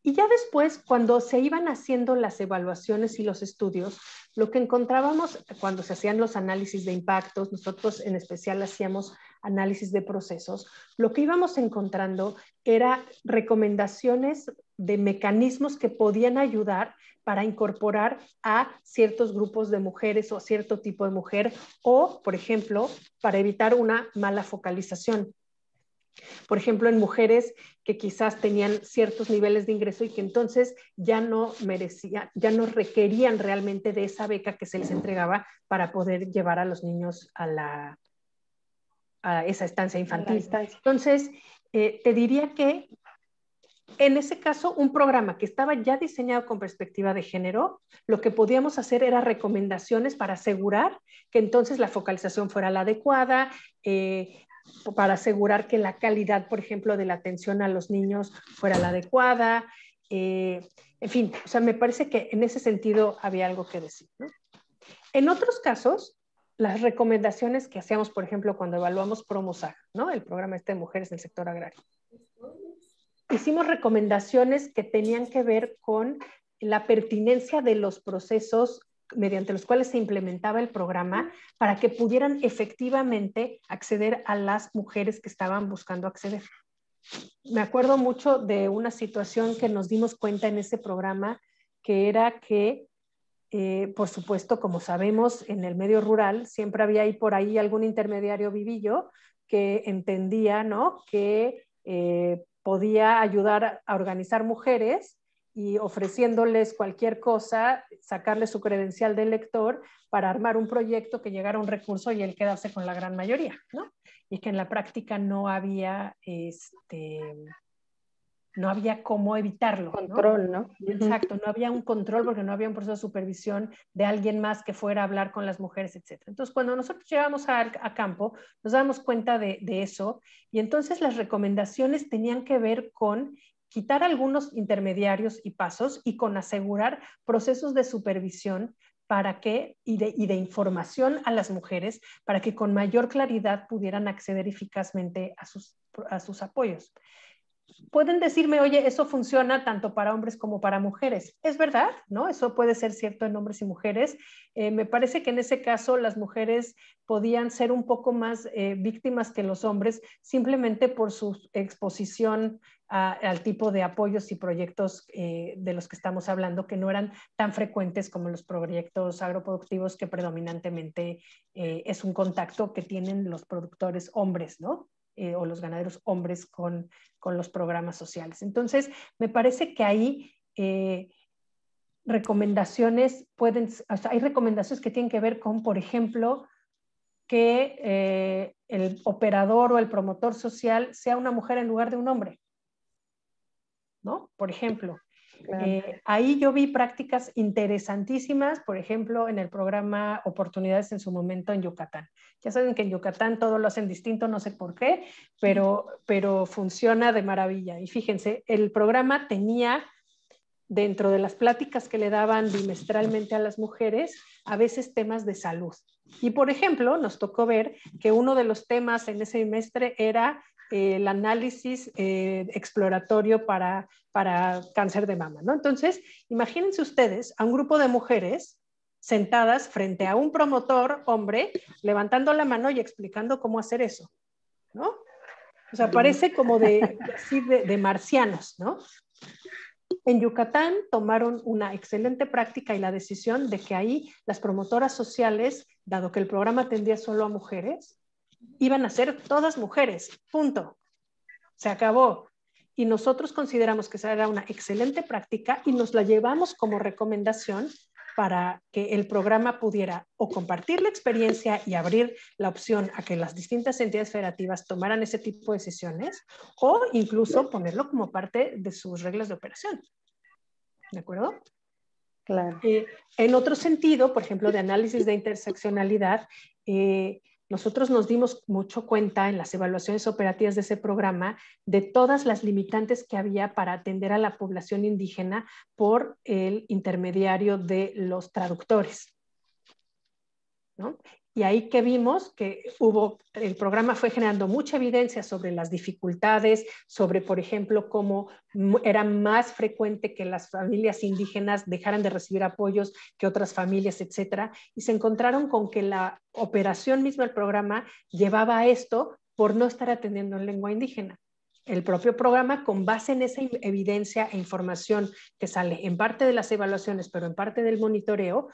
Y ya después, cuando se iban haciendo las evaluaciones y los estudios, lo que encontrábamos cuando se hacían los análisis de impactos, nosotros en especial hacíamos análisis de procesos, lo que íbamos encontrando era recomendaciones de mecanismos que podían ayudar para incorporar a ciertos grupos de mujeres o a cierto tipo de mujer, o, por ejemplo, para evitar una mala focalización. Por ejemplo, en mujeres que quizás tenían ciertos niveles de ingreso y que entonces ya no requerían realmente de esa beca que se les entregaba para poder llevar a los niños a esa estancia infantil. Entonces, te diría que en ese caso, un programa que estaba ya diseñado con perspectiva de género, lo que podíamos hacer era recomendaciones para asegurar que entonces la focalización fuera la adecuada, para asegurar que la calidad, por ejemplo, de la atención a los niños fuera la adecuada. En fin, o sea, me parece que en ese sentido había algo que decir, ¿no? En otros casos, las recomendaciones que hacíamos, por ejemplo, cuando evaluamos PROMOSAG, ¿no? El programa de mujeres en el sector agrario. Hicimos recomendaciones que tenían que ver con la pertinencia de los procesos mediante los cuales se implementaba el programa para que pudieran efectivamente acceder a las mujeres que estaban buscando acceder. Me acuerdo mucho de una situación que nos dimos cuenta en ese programa, que era que, por supuesto, como sabemos, en el medio rural siempre había ahí por ahí algún intermediario vivillo que entendía, ¿no?, que podía ayudar a organizar mujeres y ofreciéndoles cualquier cosa, sacarle su credencial de lector para armar un proyecto que llegara a un recurso y él quedarse con la gran mayoría, ¿no? Y que en la práctica no había no había cómo evitarlo. Control, ¿no? Exacto, no había un control porque no había un proceso de supervisión de alguien más que fuera a hablar con las mujeres, etc. Entonces, cuando nosotros llegamos a campo, nos damos cuenta de eso y entonces las recomendaciones tenían que ver con quitar algunos intermediarios y pasos y con asegurar procesos de supervisión para que, y de información a las mujeres para que con mayor claridad pudieran acceder eficazmente a sus apoyos. Pueden decirme, oye, eso funciona tanto para hombres como para mujeres. Es verdad, ¿no? Eso puede ser cierto en hombres y mujeres. Me parece que en ese caso las mujeres podían ser un poco más víctimas que los hombres simplemente por su exposición al tipo de apoyos y proyectos de los que estamos hablando, que no eran tan frecuentes como los proyectos agroproductivos que predominantemente es un contacto que tienen los productores hombres, ¿no? O los ganaderos hombres con los programas sociales. Entonces, me parece que ahí recomendaciones hay recomendaciones que tienen que ver con, por ejemplo, que el operador o el promotor social sea una mujer en lugar de un hombre, ¿no? Por ejemplo. Claro. Ahí yo vi prácticas interesantísimas, por ejemplo, en el programa Oportunidades en su momento en Yucatán. Ya saben que en Yucatán todo lo hacen distinto, no sé por qué, pero funciona de maravilla. Y fíjense, el programa tenía dentro de las pláticas que le daban bimestralmente a las mujeres, a veces temas de salud. Y por ejemplo, nos tocó ver que uno de los temas en ese bimestre era el análisis exploratorio para cáncer de mama, ¿no? Entonces, imagínense ustedes a un grupo de mujeres sentadas frente a un promotor hombre, levantando la mano y explicando cómo hacer eso, ¿no? O sea, parece como de marcianos, ¿no? En Yucatán tomaron una excelente práctica y la decisión de que ahí las promotoras sociales, dado que el programa atendía solo a mujeres, iban a ser todas mujeres, punto. Se acabó. Y nosotros consideramos que esa era una excelente práctica y nos la llevamos como recomendación para que el programa pudiera o compartir la experiencia y abrir la opción a que las distintas entidades federativas tomaran ese tipo de decisiones o incluso ponerlo como parte de sus reglas de operación. ¿De acuerdo? Claro. En otro sentido, por ejemplo, de análisis de interseccionalidad, nosotros nos dimos mucho cuenta en las evaluaciones operativas de ese programa de todas las limitantes que había para atender a la población indígena por el intermediario de los traductores, ¿no? Y ahí que vimos que el programa fue generando mucha evidencia sobre las dificultades, sobre, por ejemplo, cómo era más frecuente que las familias indígenas dejaran de recibir apoyos que otras familias, etcétera. Y se encontraron con que la operación misma del programa llevaba a esto por no estar atendiendo en lengua indígena. El propio programa, con base en esa evidencia e información que sale en parte de las evaluaciones, pero en parte del monitoreo,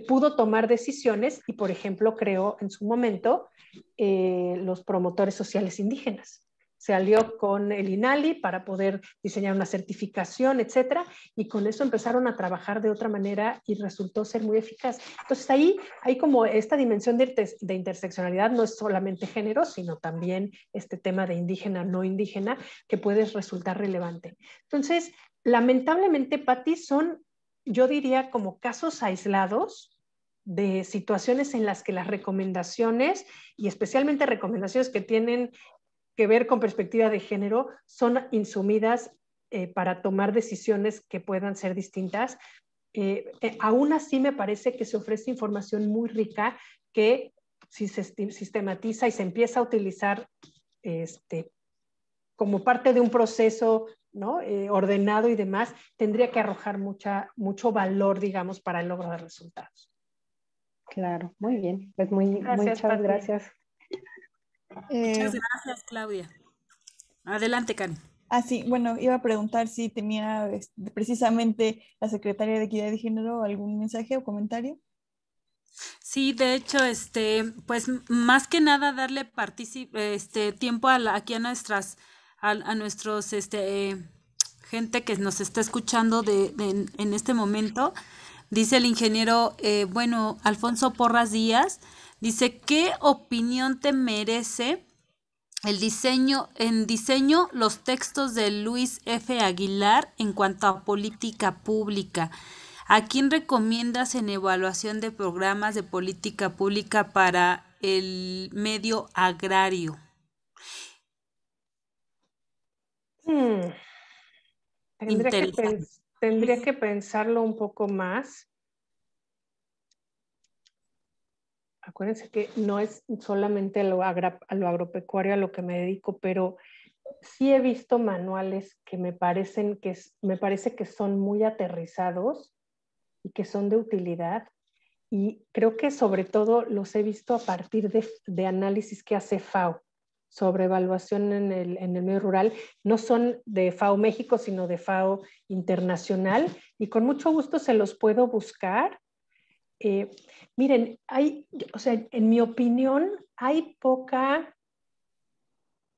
pudo tomar decisiones y, por ejemplo, creó en su momento los promotores sociales indígenas. Se alió con el INALI para poder diseñar una certificación, etcétera, y con eso empezaron a trabajar de otra manera y resultó ser muy eficaz. Entonces ahí hay como esta dimensión de interseccionalidad, no es solamente género, sino también este tema de indígena, no indígena, que puede resultar relevante. Entonces, lamentablemente, Pati, son, yo diría, como casos aislados de situaciones en las que las recomendaciones, y especialmente recomendaciones que tienen que ver con perspectiva de género, son insumidas para tomar decisiones que puedan ser distintas. Aún así me parece que se ofrece información muy rica que si se sistematiza y se empieza a utilizar como parte de un proceso, ¿no? Ordenado y demás, tendría que arrojar mucho valor, digamos, para el logro de resultados. Claro, muy bien. Pues muchas gracias. Muchas gracias, Claudia. Adelante, Karen. Sí, bueno, iba a preguntar si tenía precisamente la Secretaría de Equidad de Género algún mensaje o comentario. Sí, de hecho, pues más que nada darle tiempo aquí a nuestros gente que nos está escuchando en este momento. Dice el ingeniero, Alfonso Porras Díaz, dice, ¿qué opinión te merece el diseño, los textos de Luis F. Aguilar en cuanto a política pública? ¿A quién recomiendas en evaluación de programas de política pública para el medio agrario? Tendría que pensarlo un poco más. Acuérdense que no es solamente a lo agropecuario a lo que me dedico, pero sí he visto manuales que me parece que son muy aterrizados y que son de utilidad. Y creo que sobre todo los he visto a partir de análisis que hace FAO sobre evaluación en el medio rural. No son de FAO México, sino de FAO Internacional. Y con mucho gusto se los puedo buscar. Miren, en mi opinión, hay poca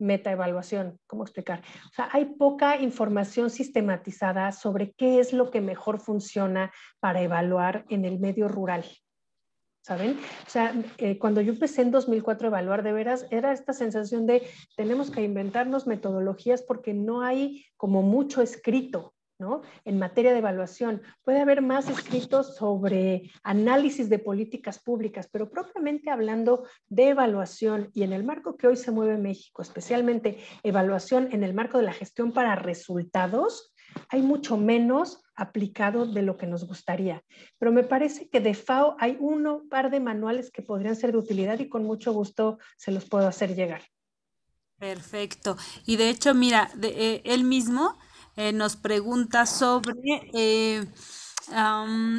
metaevaluación. ¿Cómo explicar? O sea, hay poca información sistematizada sobre qué es lo que mejor funciona para evaluar en el medio rural. ¿Saben? O sea, cuando yo empecé en 2004 a evaluar, de veras, era esta sensación de tenemos que inventarnos metodologías porque no hay como mucho escrito, ¿no? En materia de evaluación. Puede haber más escritos sobre análisis de políticas públicas, pero propiamente hablando de evaluación y en el marco que hoy se mueve México, especialmente evaluación en el marco de la gestión para resultados, hay mucho menos aplicado de lo que nos gustaría. Pero me parece que de FAO hay un par de manuales que podrían ser de utilidad y con mucho gusto se los puedo hacer llegar. Perfecto. Y de hecho, mira, él mismo nos pregunta sobre,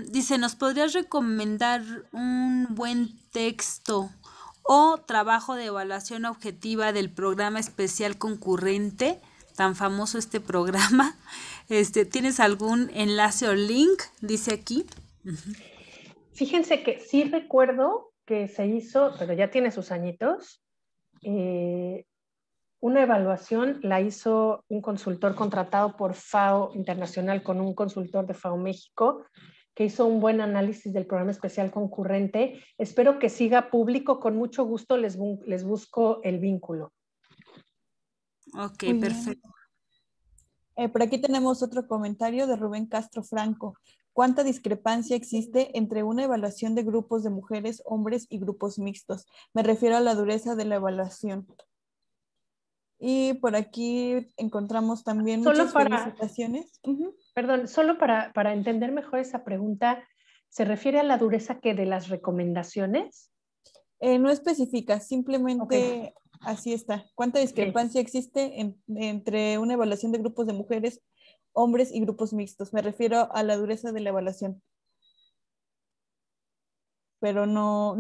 dice, ¿nos podrías recomendar un buen texto o trabajo de evaluación objetiva del programa especial concurrente? Tan famoso este programa. ¿Tienes algún enlace o link? Dice aquí. Fíjense que sí recuerdo que se hizo, pero ya tiene sus añitos, una evaluación la hizo un consultor contratado por FAO Internacional con un consultor de FAO México, que hizo un buen análisis del programa especial concurrente. Espero que siga público, con mucho gusto les busco el vínculo. Ok, Muy perfecto. Por aquí tenemos otro comentario de Rubén Castro Franco. ¿Cuánta discrepancia existe entre una evaluación de grupos de mujeres, hombres y grupos mixtos? Me refiero a la dureza de la evaluación. Y por aquí encontramos también muchas felicitaciones. Perdón, solo para entender mejor esa pregunta, ¿se refiere a la dureza que de las recomendaciones? No especifica, simplemente así está. ¿Cuánta discrepancia existe entre una evaluación de grupos de mujeres, hombres y grupos mixtos? Me refiero a la dureza de la evaluación. Pero no.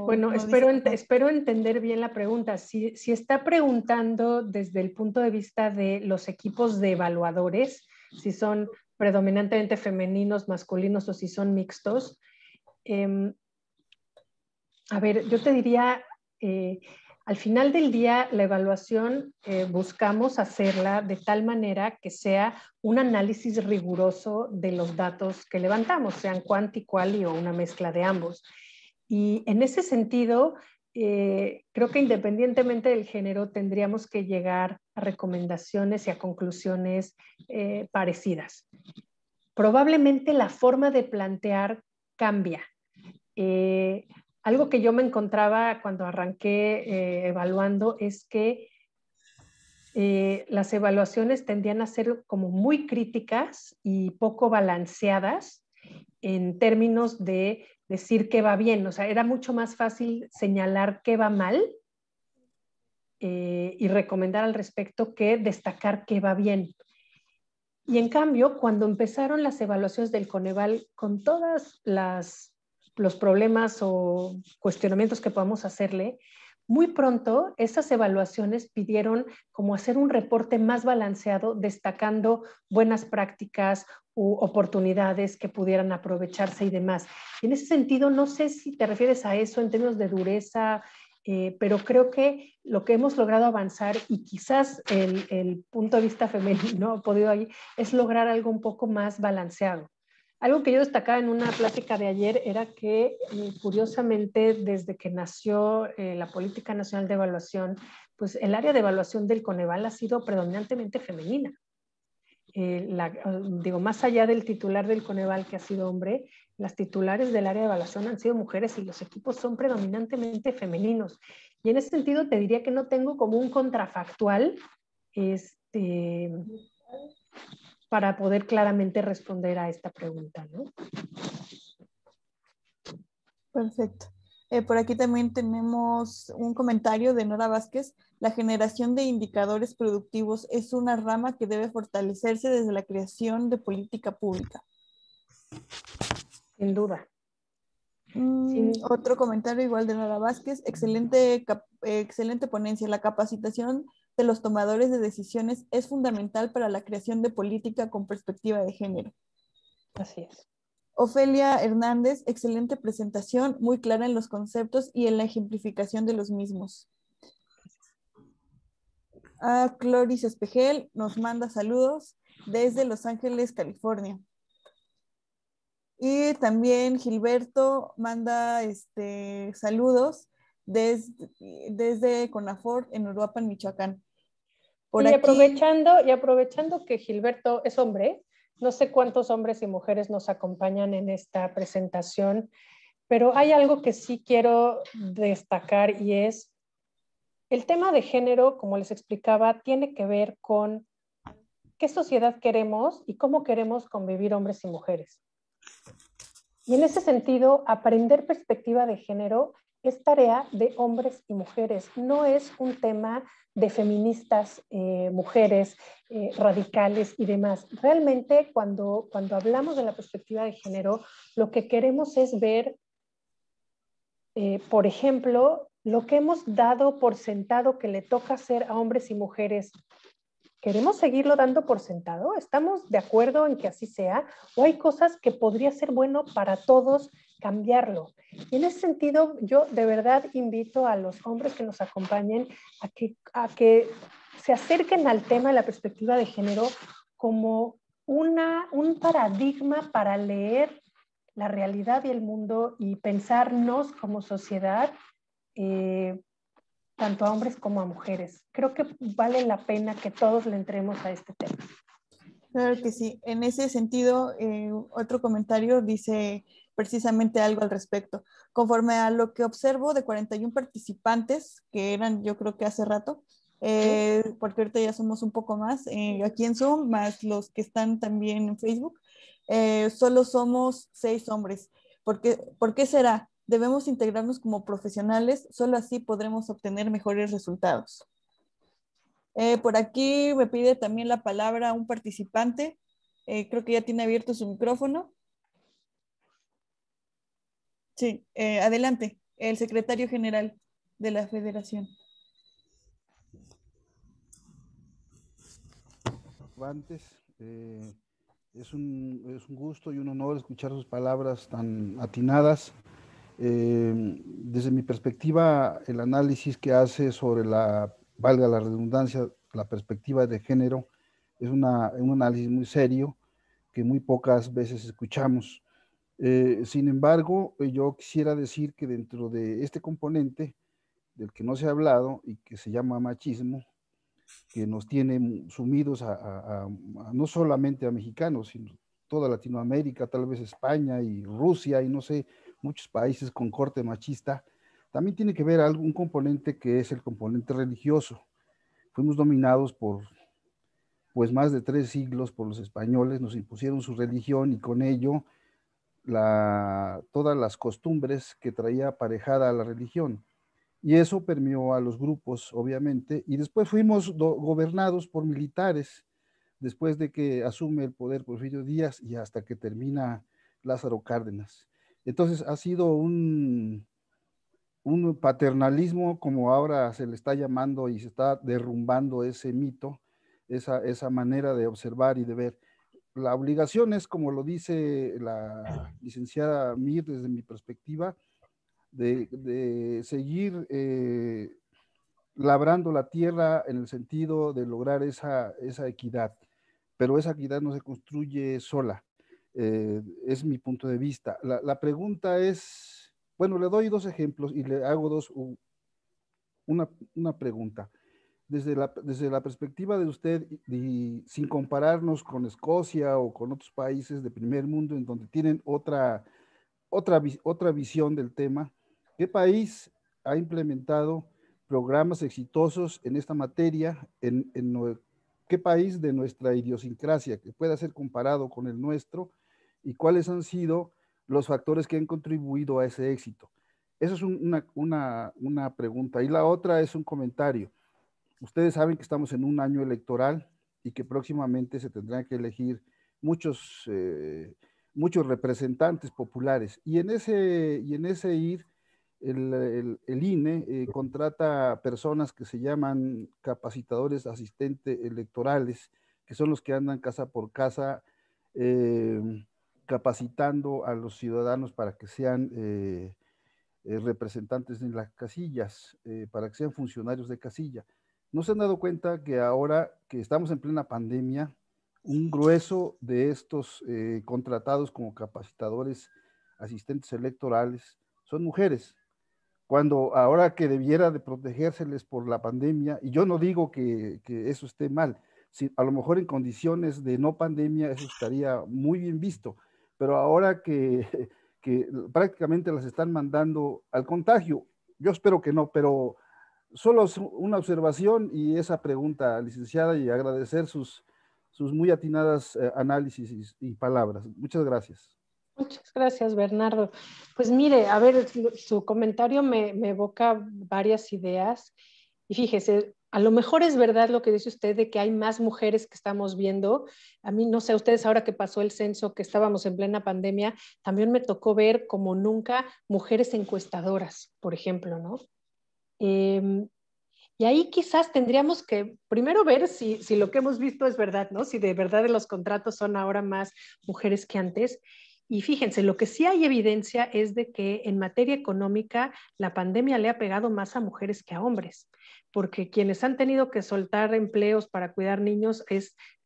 Bueno, no espero entender bien la pregunta. Si está preguntando desde el punto de vista de los equipos de evaluadores, si son predominantemente femeninos, masculinos o si son mixtos, a ver, yo te diría, al final del día, la evaluación buscamos hacerla de tal manera que sea un análisis riguroso de los datos que levantamos, sean quanti, quali o una mezcla de ambos. Y en ese sentido, creo que independientemente del género, tendríamos que llegar a recomendaciones y a conclusiones parecidas. Probablemente la forma de plantear cambia. Algo que yo me encontraba cuando arranqué evaluando es que las evaluaciones tendían a ser como muy críticas y poco balanceadas en términos de decir qué va bien. O sea, era mucho más fácil señalar qué va mal y recomendar al respecto que destacar qué va bien. Y en cambio, cuando empezaron las evaluaciones del Coneval con todas los problemas o cuestionamientos que podamos hacerle, muy pronto esas evaluaciones pidieron como hacer un reporte más balanceado, destacando buenas prácticas u oportunidades que pudieran aprovecharse y demás. Y en ese sentido, no sé si te refieres a eso en términos de dureza pero creo que lo que hemos logrado avanzar, y quizás el punto de vista femenino ha podido ahí, es lograr algo un poco más balanceado. Algo que yo destacaba en una plática de ayer era que, curiosamente, desde que nació la Política Nacional de Evaluación, pues el área de evaluación del Coneval ha sido predominantemente femenina. Digo, más allá del titular del Coneval que ha sido hombre, las titulares del área de evaluación han sido mujeres y los equipos son predominantemente femeninos. Y en ese sentido te diría que no tengo como un contrafactual para poder claramente responder a esta pregunta, ¿no? Perfecto. Por aquí también tenemos un comentario de Nora Vázquez. La generación de indicadores productivos es una rama que debe fortalecerse desde la creación de política pública. Sin duda. Otro comentario igual de Nora Vázquez. Excelente ponencia. La capacitación de los tomadores de decisiones es fundamental para la creación de política con perspectiva de género. Así es. Ofelia Hernández, excelente presentación, muy clara en los conceptos y en la ejemplificación de los mismos. Cloris Espejel nos manda saludos desde Los Ángeles, California. Y también Gilberto manda saludos desde Conafort en Uruapan, Michoacán. Y aprovechando que Gilberto es hombre, no sé cuántos hombres y mujeres nos acompañan en esta presentación, pero hay algo que sí quiero destacar y es el tema de género, como les explicaba, tiene que ver con qué sociedad queremos y cómo queremos convivir hombres y mujeres. Y en ese sentido, aprender perspectiva de género es tarea de hombres y mujeres, no es un tema de feministas, mujeres, radicales y demás. Realmente cuando hablamos de la perspectiva de género, lo que queremos es ver, por ejemplo, lo que hemos dado por sentado que le toca hacer a hombres y mujeres. ¿Queremos seguirlo dando por sentado? ¿Estamos de acuerdo en que así sea? ¿O hay cosas que podría ser bueno para todos cambiarlo? Y en ese sentido, yo de verdad invito a los hombres que nos acompañen a que se acerquen al tema de la perspectiva de género como un paradigma para leer la realidad y el mundo y pensarnos como sociedad, tanto a hombres como a mujeres. Creo que vale la pena que todos le entremos a este tema. Claro que sí. En ese sentido, otro comentario dice precisamente algo al respecto. Conforme a lo que observo de 41 participantes, que eran yo creo que hace rato, porque ahorita ya somos un poco más, aquí en Zoom, más los que están también en Facebook, solo somos 6 hombres. ¿Por qué será? Debemos integrarnos como profesionales, solo así podremos obtener mejores resultados. Por aquí me pide también la palabra un participante. Creo que ya tiene abierto su micrófono. Sí, adelante, el secretario general de la Federación. Antes, es un gusto y un honor escuchar sus palabras tan atinadas. Desde mi perspectiva, el análisis que hace sobre valga la redundancia, la perspectiva de género, es un análisis muy serio que muy pocas veces escuchamos. Sin embargo, yo quisiera decir que dentro de este componente del que no se ha hablado y que se llama machismo, que nos tiene sumidos no solamente a mexicanos, sino toda Latinoamérica, tal vez España y Rusia y no sé, muchos países con corte machista, también tiene que ver un componente que es el componente religioso. Fuimos dominados por pues más de 3 siglos por los españoles, nos impusieron su religión y con ello todas las costumbres que traía aparejada a la religión. Y eso permeó a los grupos, obviamente, y después fuimos gobernados por militares, después de que asume el poder Porfirio Díaz y hasta que termina Lázaro Cárdenas. Entonces ha sido un paternalismo, como ahora se le está llamando, y se está derrumbando ese mito, esa manera de observar y de ver. La obligación es, como lo dice la licenciada Mir, desde mi perspectiva, de seguir labrando la tierra en el sentido de lograr esa equidad, pero esa equidad no se construye sola. Es mi punto de vista. La pregunta es, bueno, le doy dos ejemplos y le hago una pregunta. Desde la perspectiva de usted, y sin compararnos con Escocia o con otros países de primer mundo en donde tienen otra visión del tema, ¿qué país ha implementado programas exitosos en esta materia? ¿Qué país de nuestra idiosincrasia que pueda ser comparado con el nuestro? ¿Y cuáles han sido los factores que han contribuido a ese éxito? Esa es una pregunta. Y la otra es un comentario. Ustedes saben que estamos en un año electoral y que próximamente se tendrán que elegir muchos representantes populares. Y en ese ir, el INE contrata personas que se llaman capacitadores asistentes electorales, que son los que andan casa por casa capacitando a los ciudadanos para que sean representantes en las casillas, para que sean funcionarios de casilla. ¿No se han dado cuenta que ahora que estamos en plena pandemia, un grueso de estos contratados como capacitadores asistentes electorales son mujeres? Cuando ahora que debiera de protegérseles por la pandemia, y yo no digo que eso esté mal, si a lo mejor en condiciones de no pandemia eso estaría muy bien visto, pero ahora que prácticamente las están mandando al contagio, yo espero que no, pero solo una observación y esa pregunta, licenciada, y agradecer sus muy atinadas análisis y palabras. Muchas gracias. Muchas gracias, Bernardo. Pues mire, a ver, su comentario me evoca varias ideas. Y fíjese, a lo mejor es verdad lo que dice usted de que hay más mujeres que estamos viendo. A mí, no sé, ustedes ahora que pasó el censo, que estábamos en plena pandemia, también me tocó ver como nunca mujeres encuestadoras, por ejemplo, ¿no? Y ahí quizás tendríamos que primero ver si lo que hemos visto es verdad, ¿no? Si de verdad los contratos son ahora más mujeres que antes. Y fíjense, lo que sí hay evidencia es de que en materia económica la pandemia le ha pegado más a mujeres que a hombres, porque quienes han tenido que soltar empleos para cuidar niños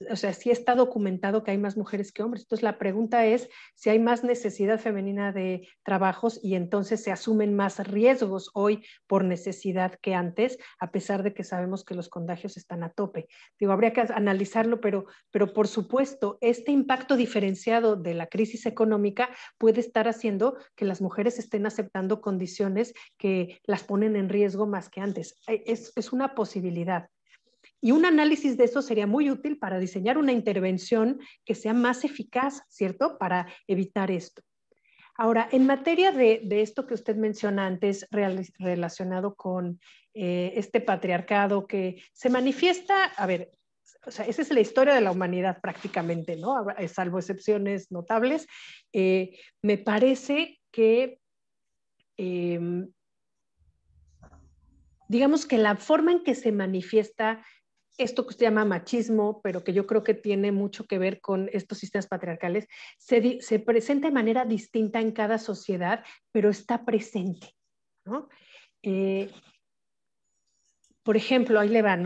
o sea, sí está documentado que hay más mujeres que hombres. Entonces la pregunta es si hay más necesidad femenina de trabajos y entonces se asumen más riesgos hoy por necesidad que antes, a pesar de que sabemos que los contagios están a tope. Digo, habría que analizarlo, pero por supuesto, este impacto diferenciado de la crisis económica puede estar haciendo que las mujeres estén aceptando condiciones que las ponen en riesgo más que antes. Es una posibilidad. Y un análisis de eso sería muy útil para diseñar una intervención que sea más eficaz, ¿cierto? Para evitar esto. Ahora, en materia de esto que usted menciona antes, relacionado con este patriarcado que se manifiesta, a ver, o sea, esa es la historia de la humanidad prácticamente, ¿no? Salvo excepciones notables. Me parece que digamos que la forma en que se manifiesta esto que usted llama machismo, pero que yo creo que tiene mucho que ver con estos sistemas patriarcales, se presenta de manera distinta en cada sociedad, pero está presente, ¿no? Por ejemplo, ahí le va,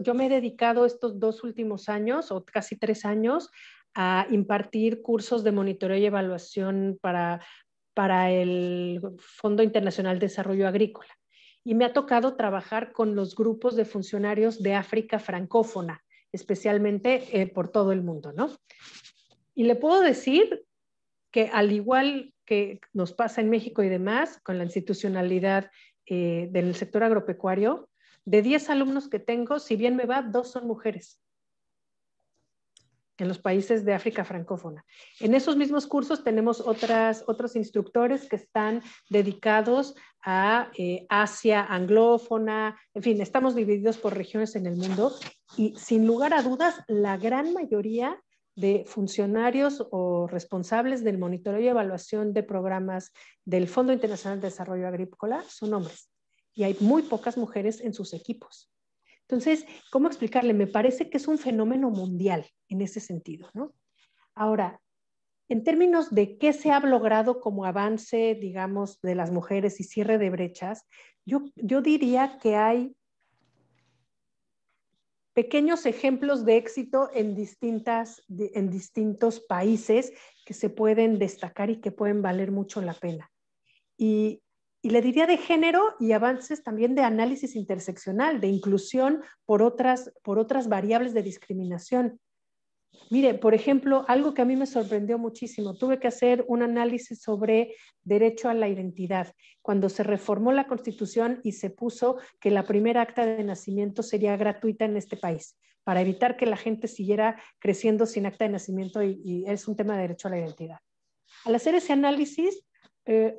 yo me he dedicado estos 2 últimos años, o casi 3 años, a impartir cursos de monitoreo y evaluación para el Fondo Internacional de Desarrollo Agrícola. Y me ha tocado trabajar con los grupos de funcionarios de África francófona, especialmente por todo el mundo, ¿no? Y le puedo decir que al igual que nos pasa en México y demás, con la institucionalidad del sector agropecuario, de 10 alumnos que tengo, si bien me va, 2 son mujeres en los países de África francófona. En esos mismos cursos tenemos otros instructores que están dedicados a Asia anglófona, en fin, estamos divididos por regiones en el mundo y sin lugar a dudas, la gran mayoría de funcionarios o responsables del monitoreo y evaluación de programas del Fondo Internacional de Desarrollo Agrícola son hombres y hay muy pocas mujeres en sus equipos. Entonces, ¿cómo explicarle? Me parece que es un fenómeno mundial en ese sentido, ¿no? Ahora, En términos de qué se ha logrado como avance, digamos, de las mujeres y cierre de brechas, yo diría que hay pequeños ejemplos de éxito en distintos países que se pueden destacar y que pueden valer mucho la pena. Y le diría de género y avances también de análisis interseccional, de inclusión por otras variables de discriminación. Mire, por ejemplo, algo que a mí me sorprendió muchísimo, tuve que hacer un análisis sobre derecho a la identidad. Cuando se reformó la Constitución y se puso que la primera acta de nacimiento sería gratuita en este país, para evitar que la gente siguiera creciendo sin acta de nacimiento y es un tema de derecho a la identidad. Al hacer ese análisis,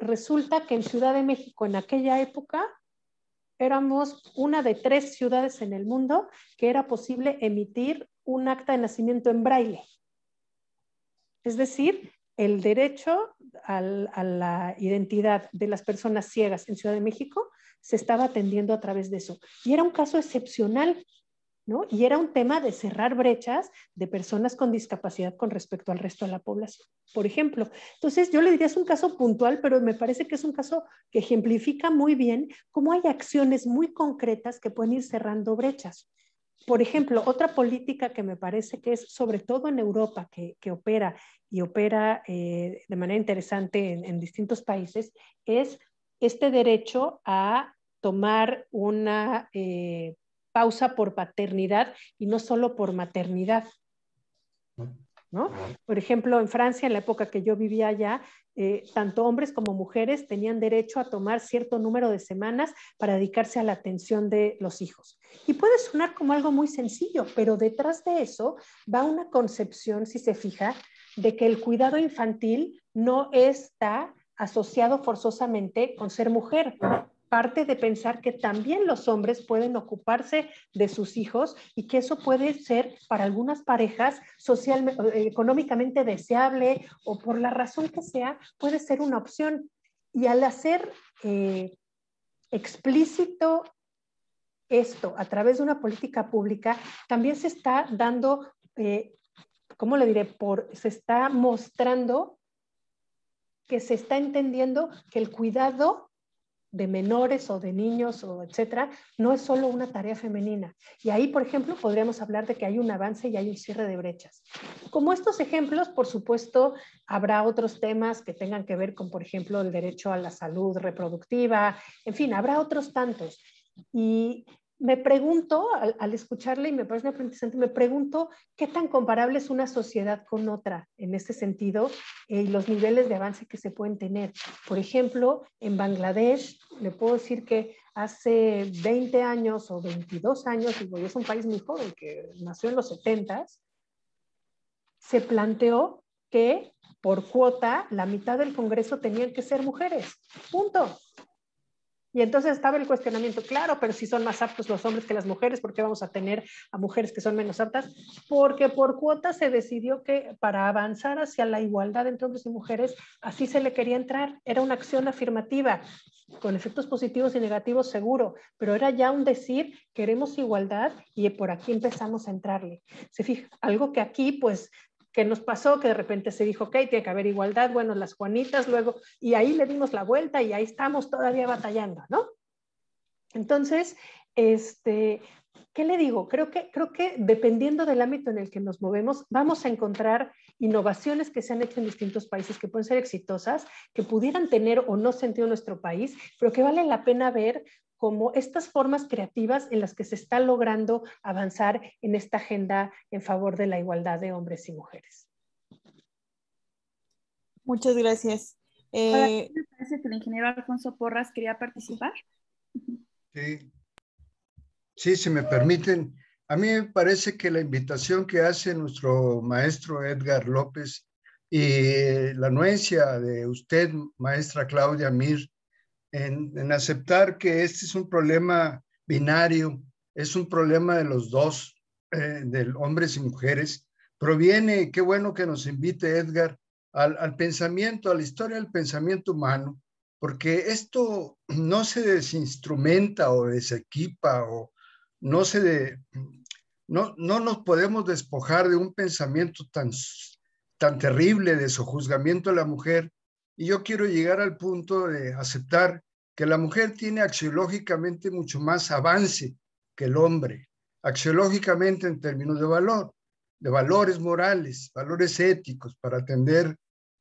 resulta que en Ciudad de México en aquella época éramos una de 3 ciudades en el mundo que era posible emitir un acta de nacimiento en braille. Es decir, el derecho a la identidad de las personas ciegas en Ciudad de México se estaba atendiendo a través de eso. Y era un caso excepcional, ¿no? Y era un tema de cerrar brechas de personas con discapacidad con respecto al resto de la población, por ejemplo. Entonces, yo le diría es un caso puntual, pero me parece que es un caso que ejemplifica muy bien cómo hay acciones muy concretas que pueden ir cerrando brechas. Por ejemplo, otra política que me parece que es sobre todo en Europa, que opera y opera de manera interesante en distintos países, es este derecho a tomar una pausa por paternidad y no solo por maternidad, ¿no? Por ejemplo, en Francia, en la época que yo vivía allá, tanto hombres como mujeres tenían derecho a tomar cierto número de semanas para dedicarse a la atención de los hijos. Y puede sonar como algo muy sencillo, pero detrás de eso va una concepción, si se fija, de que el cuidado infantil no está asociado forzosamente con ser mujer. Parte de pensar que también los hombres pueden ocuparse de sus hijos y que eso puede ser para algunas parejas económicamente deseable o por la razón que sea, puede ser una opción. Y al hacer explícito esto a través de una política pública, también se está dando, ¿cómo le diré? Se está mostrando que se está entendiendo que el cuidado de menores o de niños o etcétera, no es solo una tarea femenina. Y ahí, por ejemplo, podríamos hablar de que hay un avance y hay un cierre de brechas. Como estos ejemplos, por supuesto, habrá otros temas que tengan que ver con, por ejemplo, el derecho a la salud reproductiva, en fin, habrá otros tantos. Y me pregunto, al escucharle, y me parece una pregunta interesante, me pregunto qué tan comparable es una sociedad con otra en este sentido y los niveles de avance que se pueden tener. Por ejemplo, en Bangladesh, le puedo decir que hace 20 años o 22 años, digo, es un país muy joven que nació en los 70s, se planteó que por cuota la mitad del Congreso tenían que ser mujeres. Punto. Y entonces estaba el cuestionamiento, claro, pero si son más aptos los hombres que las mujeres, ¿por qué vamos a tener a mujeres que son menos aptas? Porque por cuota se decidió que para avanzar hacia la igualdad entre hombres y mujeres, así se le quería entrar. Era una acción afirmativa, con efectos positivos y negativos seguro, pero era ya un decir, queremos igualdad y por aquí empezamos a entrarle. Se fija, algo que aquí pues que nos pasó, que de repente se dijo, ok, tiene que haber igualdad, bueno, las Juanitas, luego, y ahí le dimos la vuelta y ahí estamos todavía batallando, ¿no? Entonces, ¿qué le digo? Creo que dependiendo del ámbito en el que nos movemos, vamos a encontrar innovaciones que se han hecho en distintos países que pueden ser exitosas, que pudieran tener o no sentido en nuestro país, pero que vale la pena ver como estas formas creativas en las que se está logrando avanzar en esta agenda en favor de la igualdad de hombres y mujeres. Muchas gracias. Hola, me parece que el ingeniero Alfonso Porras quería participar. Sí. Sí, si me permiten, a mí me parece que la invitación que hace nuestro maestro Edgar López y la anuencia de usted, maestra Claudia Mir, en aceptar que este es un problema binario, es un problema de los dos, de hombres y mujeres, proviene, qué bueno que nos invite Edgar, al pensamiento, a la historia del pensamiento humano, porque esto no se desinstrumenta o desequipa o no nos podemos despojar de un pensamiento tan terrible de sojuzgamiento a la mujer, y yo quiero llegar al punto de aceptar que la mujer tiene axiológicamente mucho más avance que el hombre, axiológicamente en términos de valor, de valores morales, valores éticos, para atender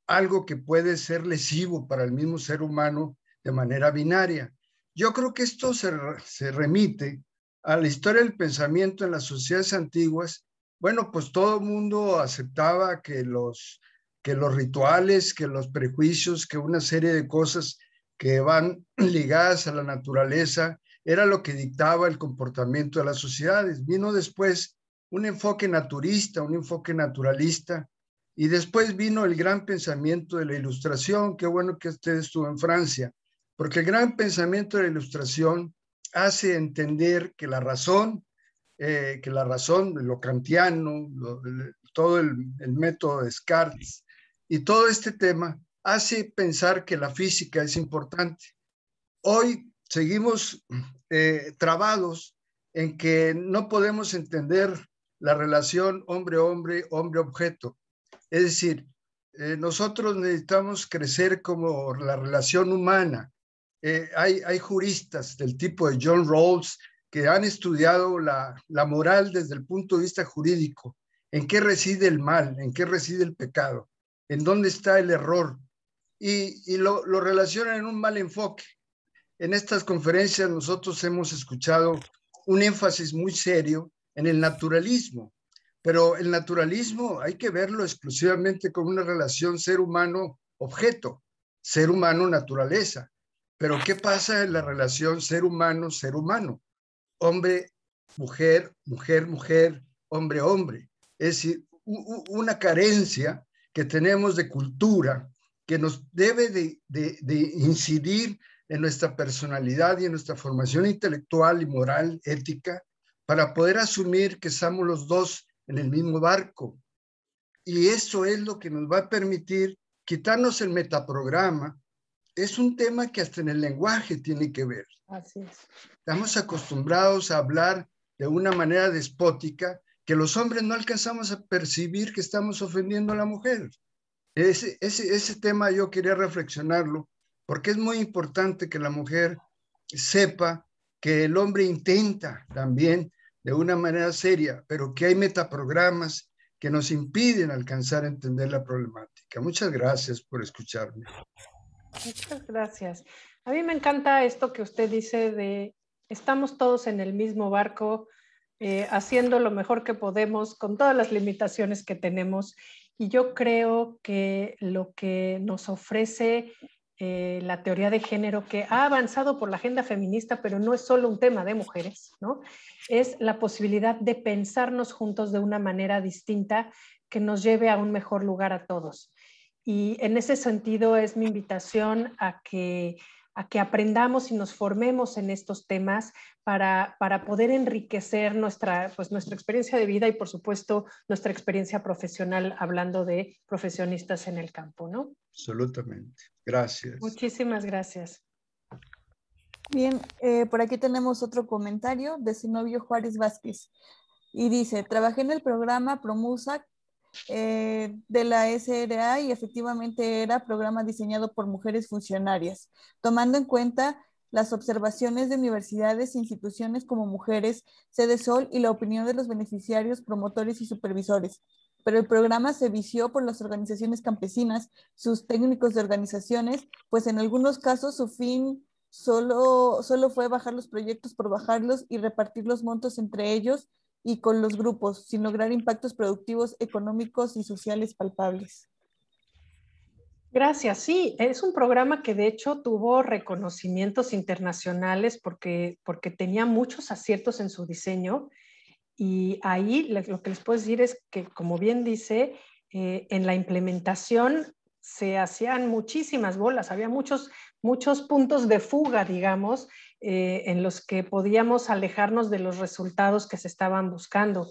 algo que puede ser lesivo para el mismo ser humano de manera binaria. Yo creo que esto se remite a la historia del pensamiento en las sociedades antiguas. Bueno, pues todo el mundo aceptaba que los rituales, que los prejuicios, que una serie de cosas que van ligadas a la naturaleza era lo que dictaba el comportamiento de las sociedades. Vino después un enfoque naturista, un enfoque naturalista, y después vino el gran pensamiento de la Ilustración. Qué bueno que usted estuvo en Francia, porque el gran pensamiento de la Ilustración hace entender que la razón, lo kantiano, todo el método de Descartes y todo este tema hace pensar que la física es importante. Hoy seguimos trabados en que no podemos entender la relación hombre-hombre, hombre-objeto. Es decir, nosotros necesitamos crecer como la relación humana. Hay juristas del tipo de John Rawls que han estudiado la moral desde el punto de vista jurídico. ¿En qué reside el mal? ¿En qué reside el pecado? ¿En dónde está el error? Y lo relacionan en un mal enfoque. En estas conferencias nosotros hemos escuchado un énfasis muy serio en el naturalismo, pero el naturalismo hay que verlo exclusivamente como una relación ser humano-objeto, ser humano-naturaleza. Pero ¿qué pasa en la relación ser humano-ser humano? Hombre, mujer, mujer, mujer, hombre, hombre. Es decir, una carencia que tenemos de cultura que nos debe de incidir en nuestra personalidad y en nuestra formación intelectual y moral, ética, para poder asumir que estamos los dos en el mismo barco. Y eso es lo que nos va a permitir quitarnos el metaprograma. Es un tema que hasta en el lenguaje tiene que ver. Así es. Estamos acostumbrados a hablar de una manera despótica que los hombres no alcanzamos a percibir que estamos ofendiendo a la mujer. Ese tema yo quería reflexionarlo, porque es muy importante que la mujer sepa que el hombre intenta también de una manera seria, pero que hay metaprogramas que nos impiden alcanzar a entender la problemática. Muchas gracias por escucharme. Muchas gracias. A mí me encanta esto que usted dice de estamos todos en el mismo barco, haciendo lo mejor que podemos con todas las limitaciones que tenemos. Y yo creo que lo que nos ofrece la teoría de género, que ha avanzado por la agenda feminista, pero no es solo un tema de mujeres, ¿no? Es la posibilidad de pensarnos juntos de una manera distinta que nos lleve a un mejor lugar a todos. Y en ese sentido es mi invitación a que aprendamos y nos formemos en estos temas para poder enriquecer nuestra experiencia de vida y, por supuesto, nuestra experiencia profesional, hablando de profesionistas en el campo, ¿no? Absolutamente. Gracias. Muchísimas gracias. Bien, por aquí tenemos otro comentario de Zenobio Juárez Vázquez. Y dice, trabajé en el programa Promusac de la SRA y efectivamente era programa diseñado por mujeres funcionarias, tomando en cuenta las observaciones de universidades e instituciones como Mujeres, Sede Sol y la opinión de los beneficiarios, promotores y supervisores. Pero el programa se vició por las organizaciones campesinas, sus técnicos de organizaciones, pues en algunos casos su fin solo fue bajar los proyectos por bajarlos y repartir los montos entre ellos y con los grupos, sin lograr impactos productivos, económicos y sociales palpables. Gracias. Sí, es un programa que de hecho tuvo reconocimientos internacionales porque tenía muchos aciertos en su diseño, y ahí lo que les puedo decir es que, como bien dice, en la implementación se hacían muchísimas bolas, había muchos puntos de fuga, digamos, en los que podíamos alejarnos de los resultados que se estaban buscando.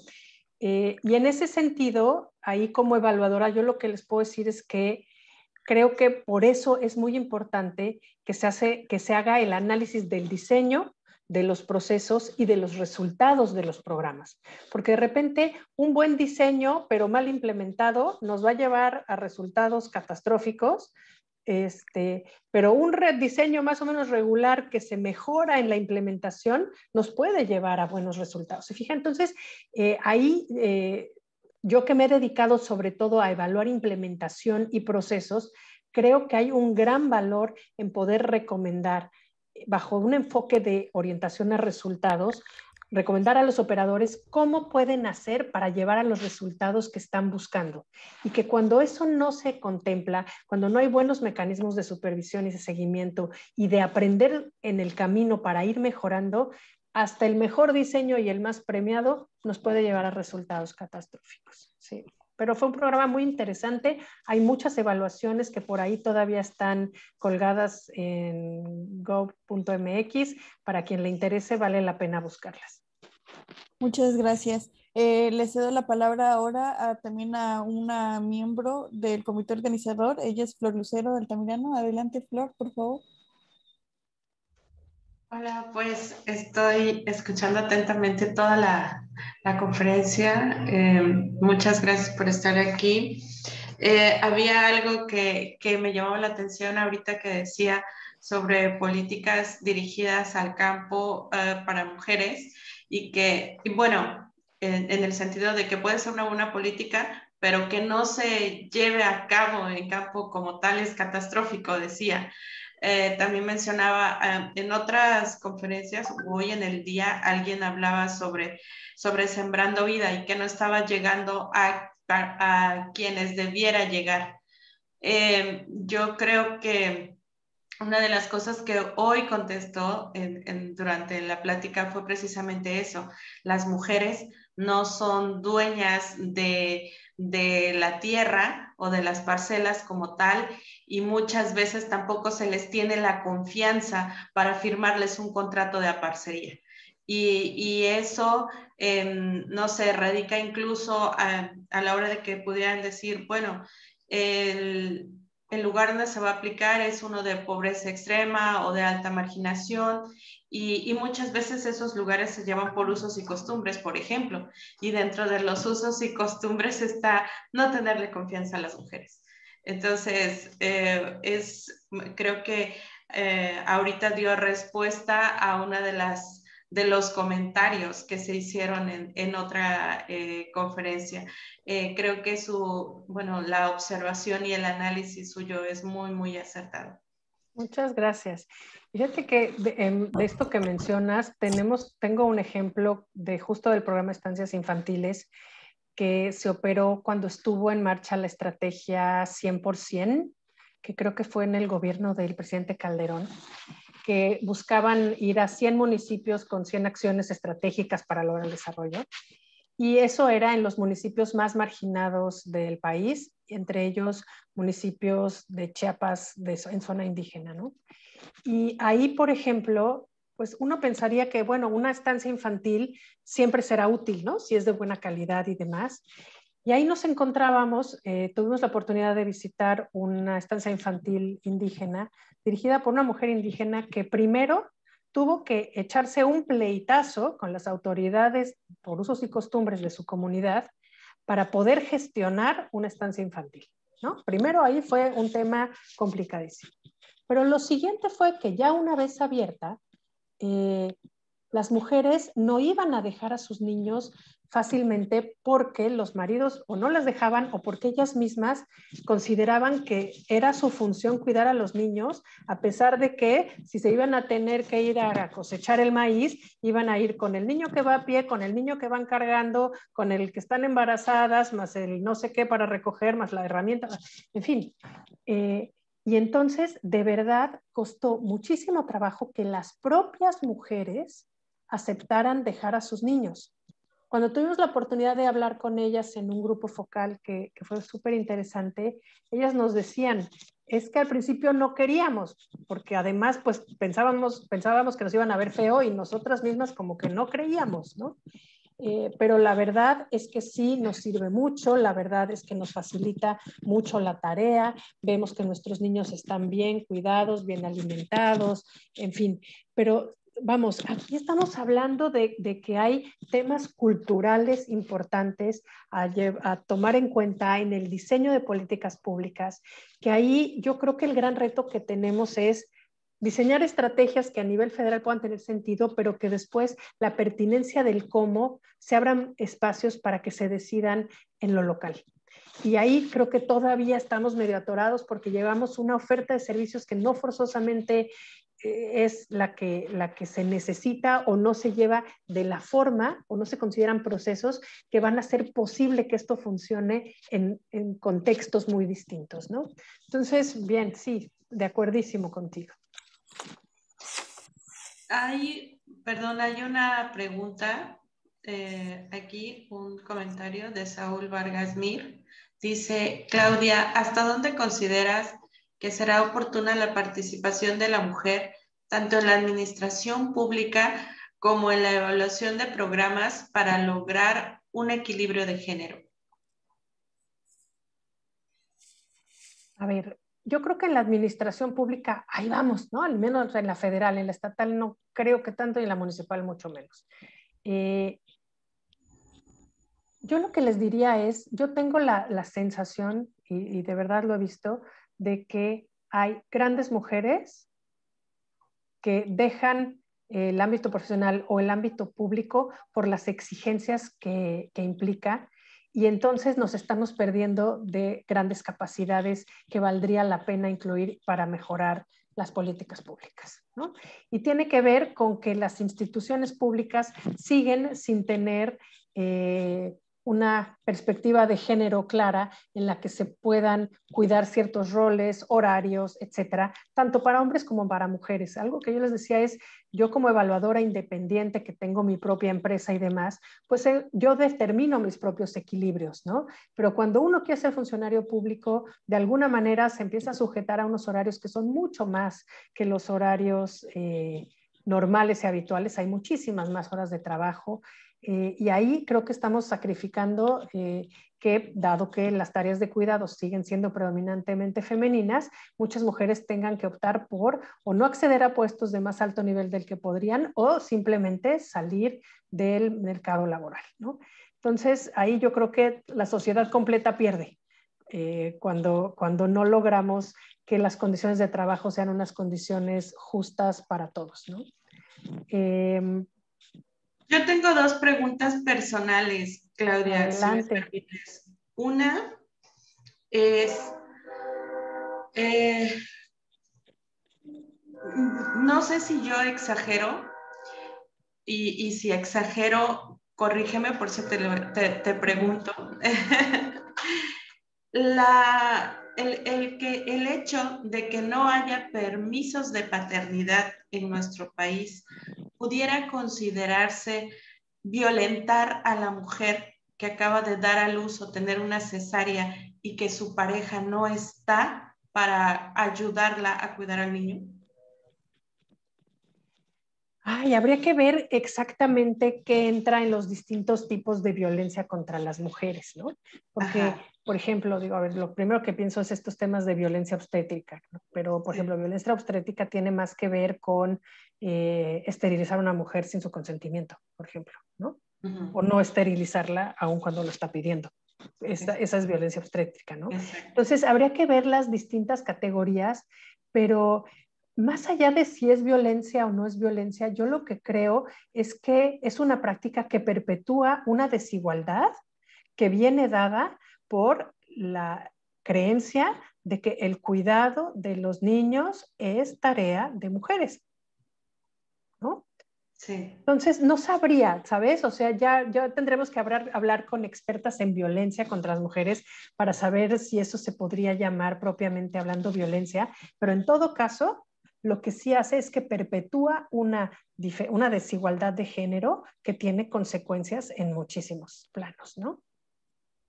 Y en ese sentido, ahí como evaluadora, yo lo que les puedo decir es que creo que por eso es muy importante que se haga el análisis del diseño, de los procesos y de los resultados de los programas. Porque de repente un buen diseño, pero mal implementado, nos va a llevar a resultados catastróficos, pero un diseño más o menos regular que se mejora en la implementación nos puede llevar a buenos resultados. ¿Se fija? Entonces, ahí yo que me he dedicado sobre todo a evaluar implementación y procesos, creo que hay un gran valor en poder recomendar, bajo un enfoque de orientación a resultados, recomendar a los operadores cómo pueden hacer para llevar a los resultados que están buscando. Y que cuando eso no se contempla, cuando no hay buenos mecanismos de supervisión y de seguimiento y de aprender en el camino para ir mejorando, hasta el mejor diseño y el más premiado nos puede llevar a resultados catastróficos. Sí. Pero fue un programa muy interesante. Hay muchas evaluaciones que por ahí todavía están colgadas en gov.mx. Para quien le interese, vale la pena buscarlas. Muchas gracias. Le cedo la palabra ahora también a una miembro del comité organizador. Ella es Flor Lucero de Altamirano. Adelante, Flor, por favor. Hola, pues estoy escuchando atentamente toda la conferencia. Muchas gracias por estar aquí. Había algo que me llamó la atención ahorita que decía sobre políticas dirigidas al campo para mujeres y bueno, en el sentido de que puede ser una buena política, pero que no se lleve a cabo en campo como tal es catastrófico, decía. También mencionaba en otras conferencias, hoy en el día, alguien hablaba sobre Sembrando Vida y que no estaba llegando a quienes debiera llegar. Yo creo que una de las cosas que hoy contestó durante la plática fue precisamente eso. Las mujeres no son dueñas de la tierra o de las parcelas como tal, y muchas veces tampoco se les tiene la confianza para firmarles un contrato de aparcería. Y eso, no sé, radica incluso a la hora de que pudieran decir, bueno, el lugar donde se va a aplicar es uno de pobreza extrema o de alta marginación, y muchas veces esos lugares se llaman por usos y costumbres, por ejemplo, y dentro de los usos y costumbres está no tenerle confianza a las mujeres. Entonces, creo que ahorita dio respuesta a una de los comentarios que se hicieron en otra conferencia. Creo que la observación y el análisis suyo es muy, muy acertado. Muchas gracias. Fíjate que de esto que mencionas, tengo un ejemplo justo del programa Estancias Infantiles que se operó cuando estuvo en marcha la estrategia 100%, que creo que fue en el gobierno del presidente Calderón, que buscaban ir a 100 municipios con 100 acciones estratégicas para lograr el desarrollo. Y eso era en los municipios más marginados del país, entre ellos municipios de Chiapas en zona indígena, ¿no? Y ahí, por ejemplo, pues uno pensaría que, bueno, una estancia infantil siempre será útil, ¿no? Si es de buena calidad y demás. Y ahí nos encontrábamos, tuvimos la oportunidad de visitar una estancia infantil indígena dirigida por una mujer indígena que primero tuvo que echarse un pleitazo con las autoridades por usos y costumbres de su comunidad para poder gestionar una estancia infantil, ¿no? Primero ahí fue un tema complicadísimo. Pero lo siguiente fue que ya una vez abierta, las mujeres no iban a dejar a sus niños fácilmente porque los maridos o no las dejaban o porque ellas mismas consideraban que era su función cuidar a los niños, a pesar de que si se iban a tener que ir a cosechar el maíz, iban a ir con el niño que va a pie, con el niño que van cargando, con el que están embarazadas, más el no sé qué para recoger, más la herramienta, en fin. Y entonces, de verdad, costó muchísimo trabajo que las propias mujeres aceptaran dejar a sus niños. Cuando tuvimos la oportunidad de hablar con ellas en un grupo focal que fue súper interesante, ellas nos decían, es que al principio no queríamos, porque además pues pensábamos que nos iban a ver feo y nosotras mismas como que no creíamos, ¿no? Pero la verdad es que sí nos sirve mucho, la verdad es que nos facilita mucho la tarea, vemos que nuestros niños están bien cuidados, bien alimentados, en fin, pero vamos, aquí estamos hablando de que hay temas culturales importantes a tomar en cuenta en el diseño de políticas públicas, que ahí yo creo que el gran reto que tenemos es diseñar estrategias que a nivel federal puedan tener sentido, pero que después la pertinencia del cómo se abran espacios para que se decidan en lo local. Y ahí creo que todavía estamos medio atorados porque llevamos una oferta de servicios que no forzosamente es la que se necesita o no se lleva de la forma o no se consideran procesos que van a hacer posible que esto funcione en contextos muy distintos, ¿no? Entonces, bien, sí, de acuerdísimo contigo. Hay una pregunta aquí, un comentario de Saúl Vargas Mir. Dice, Claudia, ¿hasta dónde consideras que será oportuna la participación de la mujer tanto en la administración pública como en la evaluación de programas para lograr un equilibrio de género? A ver, yo creo que en la administración pública, ahí vamos, ¿no? Al menos en la federal, en la estatal no creo que tanto y en la municipal mucho menos. Yo lo que les diría es, yo tengo la sensación, y de verdad lo he visto, de que hay grandes mujeres que dejan el ámbito profesional o el ámbito público por las exigencias que implica, y entonces nos estamos perdiendo de grandes capacidades que valdría la pena incluir para mejorar las políticas públicas, ¿no? Y tiene que ver con que las instituciones públicas siguen sin tener una perspectiva de género clara en la que se puedan cuidar ciertos roles, horarios, etcétera, tanto para hombres como para mujeres. Algo que yo les decía es, yo como evaluadora independiente que tengo mi propia empresa y demás, pues yo determino mis propios equilibrios, ¿no? Pero cuando uno quiere ser funcionario público, de alguna manera se empieza a sujetar a unos horarios que son mucho más que los horarios normales y habituales. Hay muchísimas más horas de trabajo. Y ahí creo que estamos sacrificando que, dado que las tareas de cuidados siguen siendo predominantemente femeninas, muchas mujeres tengan que optar por o no acceder a puestos de más alto nivel del que podrían o simplemente salir del mercado laboral, ¿no? Entonces, ahí yo creo que la sociedad completa pierde cuando no logramos que las condiciones de trabajo sean unas condiciones justas para todos, ¿no? Yo tengo dos preguntas personales, Claudia. Adelante. Si una es, no sé si yo exagero, y si exagero, corrígeme por si te pregunto. El hecho de que no haya permisos de paternidad en nuestro país pudiera considerarse violentar a la mujer que acaba de dar a luz o tener una cesárea y que su pareja no está para ayudarla a cuidar al niño. Ay, habría que ver exactamente qué entra en los distintos tipos de violencia contra las mujeres, ¿no? Porque, ajá, por ejemplo, digo, a ver, lo primero que pienso es estos temas de violencia obstétrica, ¿no? Pero, por ejemplo, violencia obstétrica tiene más que ver con esterilizar a una mujer sin su consentimiento, por ejemplo, ¿no? O no esterilizarla aun cuando lo está pidiendo. Esa es violencia obstétrica, ¿no? Entonces, habría que ver las distintas categorías, pero más allá de si es violencia o no es violencia, yo lo que creo es que es una práctica que perpetúa una desigualdad que viene dada por la creencia de que el cuidado de los niños es tarea de mujeres, ¿no? Sí. Entonces, no sabría, ¿sabes? O sea, ya tendremos que hablar con expertas en violencia contra las mujeres para saber si eso se podría llamar propiamente hablando violencia, pero en todo caso, lo que sí hace es que perpetúa una desigualdad de género que tiene consecuencias en muchísimos planos, ¿no?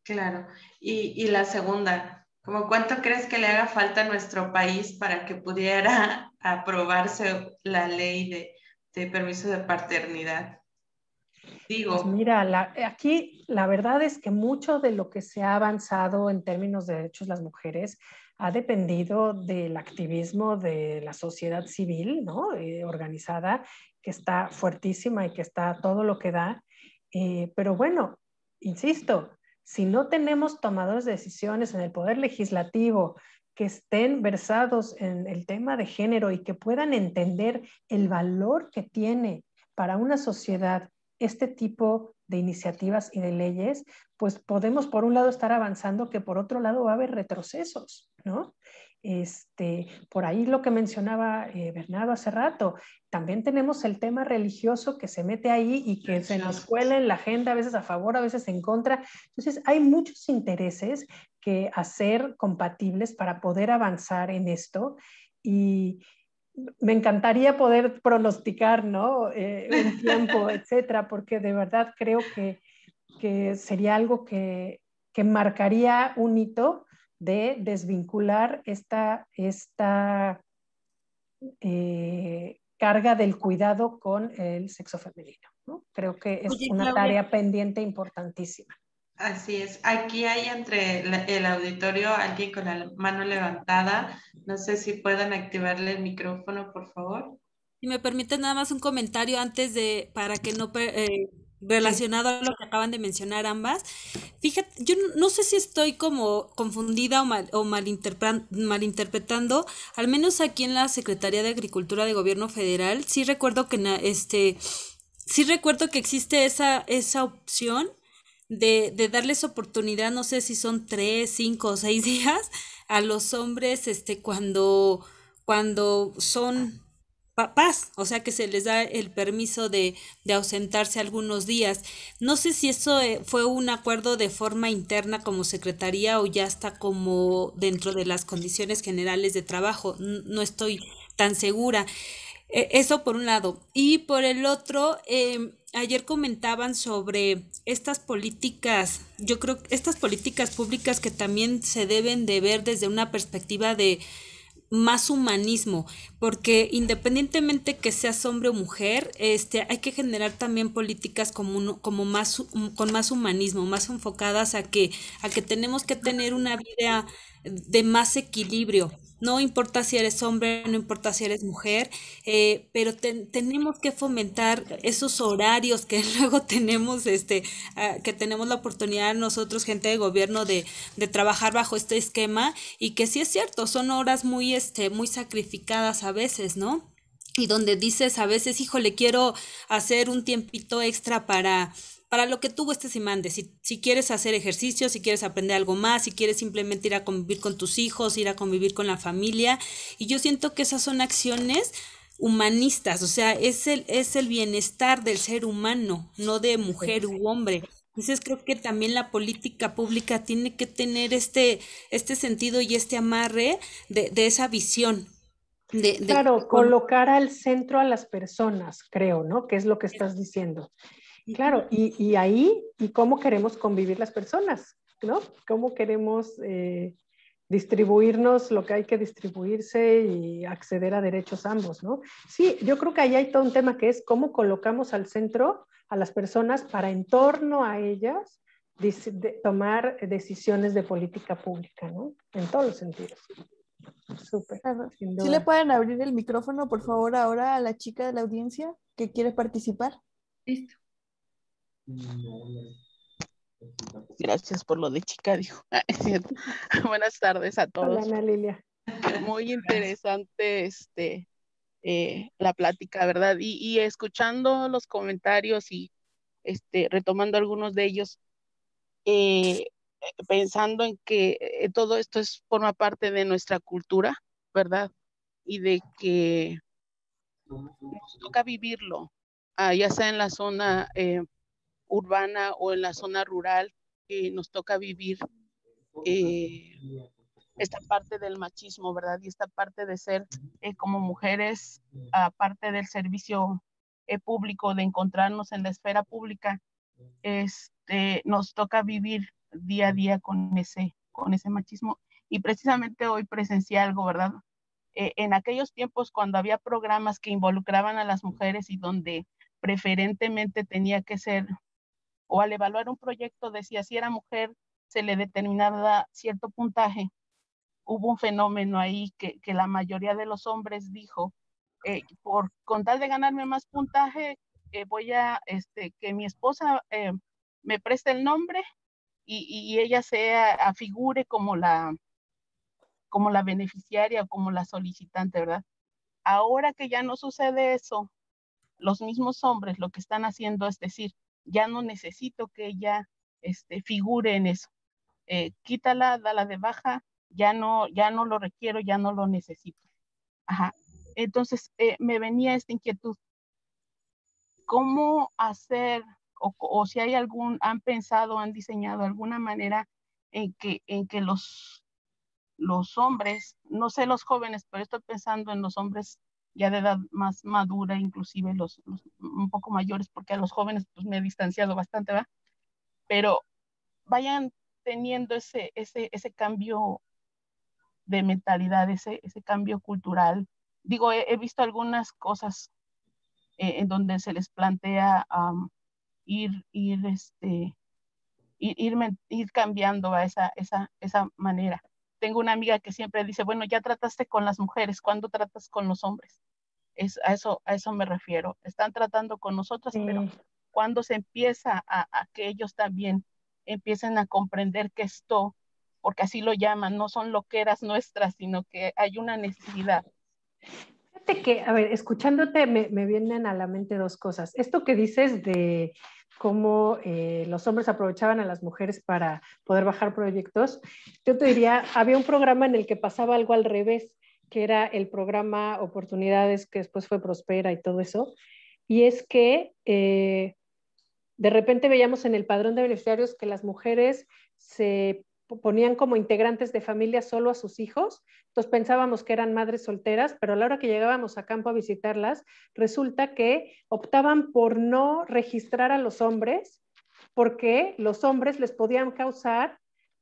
Claro. Y la segunda, ¿cómo cuánto crees que le haga falta a nuestro país para que pudiera aprobarse la ley de permiso de paternidad? Digo. Pues mira, aquí la verdad es que mucho de lo que se ha avanzado en términos de derechos de las mujeres ha dependido del activismo de la sociedad civil, ¿no? Organizada, que está fuertísima y que está a todo lo que da. Pero bueno, insisto, si no tenemos tomadores de decisiones en el poder legislativo que estén versados en el tema de género y que puedan entender el valor que tiene para una sociedad este tipo de iniciativas y de leyes, pues podemos por un lado estar avanzando, que por otro lado va a haber retrocesos, ¿no? Por ahí lo que mencionaba Bernardo hace rato, también tenemos el tema religioso que se mete ahí y que se nos cuela en la agenda, a veces a favor, a veces en contra. Entonces hay muchos intereses que hacer compatibles para poder avanzar en esto, y me encantaría poder pronosticar, ¿no? Un tiempo, etcétera, porque de verdad creo que sería algo que marcaría un hito de desvincular esta carga del cuidado con el sexo femenino, ¿no? Creo que es Oye, una Claudia, tarea pendiente importantísima. Así es. Aquí hay entre el auditorio alguien con la mano levantada. No sé si puedan activarle el micrófono, por favor. si me permite nada más un comentario antes de, para que no, Sí. relacionado a lo que acaban de mencionar ambas. Fíjate, yo no sé si estoy como confundida o malinterpretando, al menos aquí en la Secretaría de Agricultura de Gobierno Federal, sí recuerdo que sí recuerdo que existe esa opción de darles oportunidad, no sé si son 3, 5 o 6 días a los hombres, cuando son papás, o sea que se les da el permiso de ausentarse algunos días. No sé si eso fue un acuerdo de forma interna como secretaría o ya está como dentro de las condiciones generales de trabajo. No estoy tan segura. Eso por un lado. Y por el otro, ayer comentaban sobre estas políticas, yo creo que estas políticas públicas que también se deben de ver desde una perspectiva de más humanismo, porque independientemente que seas hombre o mujer, hay que generar también políticas como más, con más humanismo, más enfocadas a que tenemos que tener una vida de más equilibrio. No importa si eres hombre, no importa si eres mujer, pero tenemos que fomentar esos horarios que luego tenemos, que tenemos la oportunidad nosotros, gente de gobierno, de trabajar bajo este esquema y que sí es cierto, son horas muy, muy sacrificadas a veces, ¿no? Y donde dices a veces, híjole, quiero hacer un tiempito extra para lo que tú gustes y mandes. Si quieres hacer ejercicio, si quieres aprender algo más, si quieres simplemente ir a convivir con tus hijos, ir a convivir con la familia. Y yo siento que esas son acciones humanistas, o sea, es el bienestar del ser humano, no de mujer u hombre. Entonces creo que también la política pública tiene que tener este sentido y este amarre de esa visión. Claro, colocar al centro a las personas, creo, ¿no? Que es lo que estás diciendo. Claro, y ahí, ¿y cómo queremos convivir las personas? ¿No? ¿Cómo queremos distribuirnos lo que hay que distribuirse y acceder a derechos ambos, ¿no? Sí, yo creo que ahí hay todo un tema que es cómo colocamos al centro a las personas para en torno a ellas tomar decisiones de política pública, ¿no? En todos los sentidos. Súper, sin ¿Sí le duda. pueden abrir el micrófono, por favor, ahora a la chica de la audiencia que quiere participar? Listo. Gracias por lo de chica, dijo. Es cierto. Buenas tardes a Hola, todos. Ana Lilia. Muy interesante la plática, ¿verdad? Y escuchando los comentarios y retomando algunos de ellos, pensando en que todo esto forma parte de nuestra cultura, ¿verdad? Y de que nos toca vivirlo, ya sea en la zona urbana o en la zona rural, nos toca vivir esta parte del machismo, ¿verdad? Y esta parte de ser como mujeres, aparte del servicio público, de encontrarnos en la esfera pública, nos toca vivir día a día con ese machismo. Y precisamente hoy presencié algo, ¿verdad? En aquellos tiempos cuando había programas que involucraban a las mujeres y donde preferentemente tenía que ser, o al evaluar un proyecto decía si era mujer se le determinaba cierto puntaje, hubo un fenómeno ahí que la mayoría de los hombres dijo, con tal de ganarme más puntaje, voy a que mi esposa me preste el nombre y ella afigure como la beneficiaria o como la solicitante, ¿verdad? Ahora que ya no sucede eso, los mismos hombres lo que están haciendo es decir, ya no necesito que ella figure en eso. Quítala, dala de baja, ya no lo requiero, ya no lo necesito. Ajá. Entonces me venía esta inquietud. ¿Cómo hacer, o si hay han pensado, han diseñado alguna manera en que los hombres, no sé los jóvenes, pero estoy pensando en los hombres ya de edad más madura, inclusive los un poco mayores, porque a los jóvenes pues me he distanciado bastante, ¿verdad? Pero vayan teniendo ese cambio de mentalidad, ese cambio cultural. Digo, he visto algunas cosas en donde se les plantea ir cambiando a esa manera. Tengo una amiga que siempre dice, bueno, ya trataste con las mujeres, ¿cuándo tratas con los hombres? A eso me refiero. Están tratando con nosotras, pero cuando se empieza a que ellos también empiecen a comprender que esto, porque así lo llaman, no son loqueras nuestras, sino que hay una necesidad. Fíjate que, a ver, escuchándote me vienen a la mente dos cosas. Esto que dices de cómo los hombres aprovechaban a las mujeres para poder bajar proyectos, yo te diría, había un programa en el que pasaba algo al revés, que era el programa Oportunidades, que después fue Prospera y todo eso, y es que de repente veíamos en el padrón de beneficiarios que las mujeres se ponían como integrantes de familia solo a sus hijos, entonces pensábamos que eran madres solteras, pero a la hora que llegábamos a campo a visitarlas, resulta que optaban por no registrar a los hombres, porque los hombres les podían causar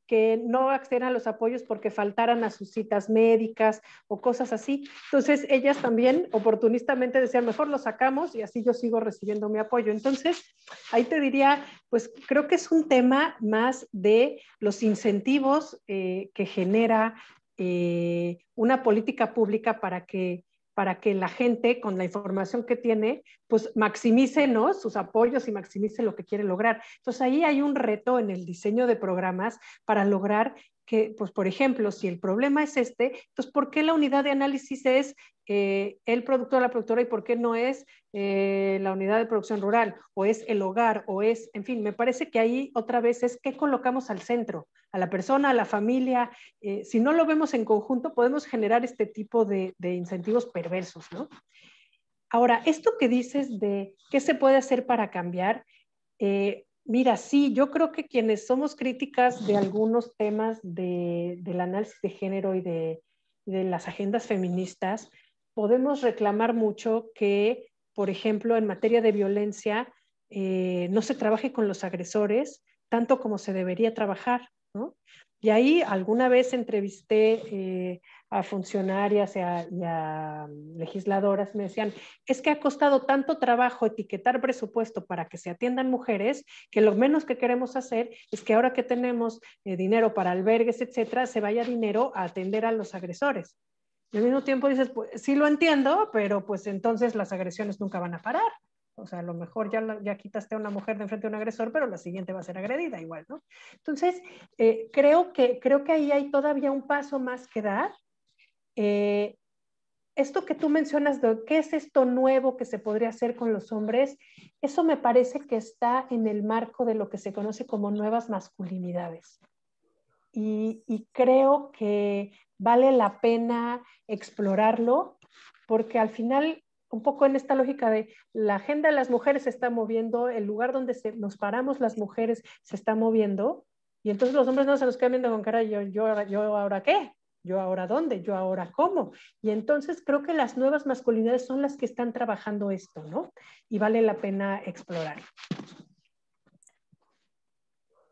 que no accedieran a los apoyos porque faltaran a sus citas médicas o cosas así. Entonces, ellas también oportunistamente decían, mejor lo sacamos y así yo sigo recibiendo mi apoyo. Entonces, ahí te diría, pues creo que es un tema más de los incentivos que genera una política pública para que la gente, con la información que tiene, pues maximice, ¿no?, sus apoyos y maximice lo que quiere lograr. Entonces ahí hay un reto en el diseño de programas para lograr que, pues por ejemplo, si el problema es entonces ¿por qué la unidad de análisis es el productor, la productora, y por qué no es la unidad de producción rural, o es el hogar, o es, en fin, me parece que ahí otra vez es qué colocamos al centro, a la persona, a la familia. Si no lo vemos en conjunto, podemos generar este tipo de incentivos perversos, ¿no? Ahora, esto que dices de qué se puede hacer para cambiar, mira, sí, yo creo que quienes somos críticas de algunos temas del análisis de género y de las agendas feministas, podemos reclamar mucho que, por ejemplo, en materia de violencia, no se trabaje con los agresores tanto como se debería trabajar, ¿no? Y ahí alguna vez entrevisté a funcionarias y a legisladoras, me decían, es que ha costado tanto trabajo etiquetar presupuesto para que se atiendan mujeres, que lo menos que queremos hacer es que ahora que tenemos dinero para albergues, etcétera, se vaya dinero a atender a los agresores. Y al mismo tiempo dices, pues sí lo entiendo, pero pues entonces las agresiones nunca van a parar. O sea, a lo mejor ya quitaste a una mujer de enfrente de un agresor, pero la siguiente va a ser agredida igual, ¿no? Entonces, creo que ahí hay todavía un paso más que dar. Esto que tú mencionas de qué es esto nuevo que se podría hacer con los hombres, eso me parece que está en el marco de lo que se conoce como nuevas masculinidades. Y creo que vale la pena explorarlo, porque al final, un poco en esta lógica de la agenda de las mujeres se está moviendo, el lugar donde nos paramos las mujeres se está moviendo, y entonces los hombres no se nos quedan viendo con cara, yo ahora qué, yo ahora dónde, yo ahora cómo. Y entonces creo que las nuevas masculinidades son las que están trabajando esto, ¿no? Y vale la pena explorar.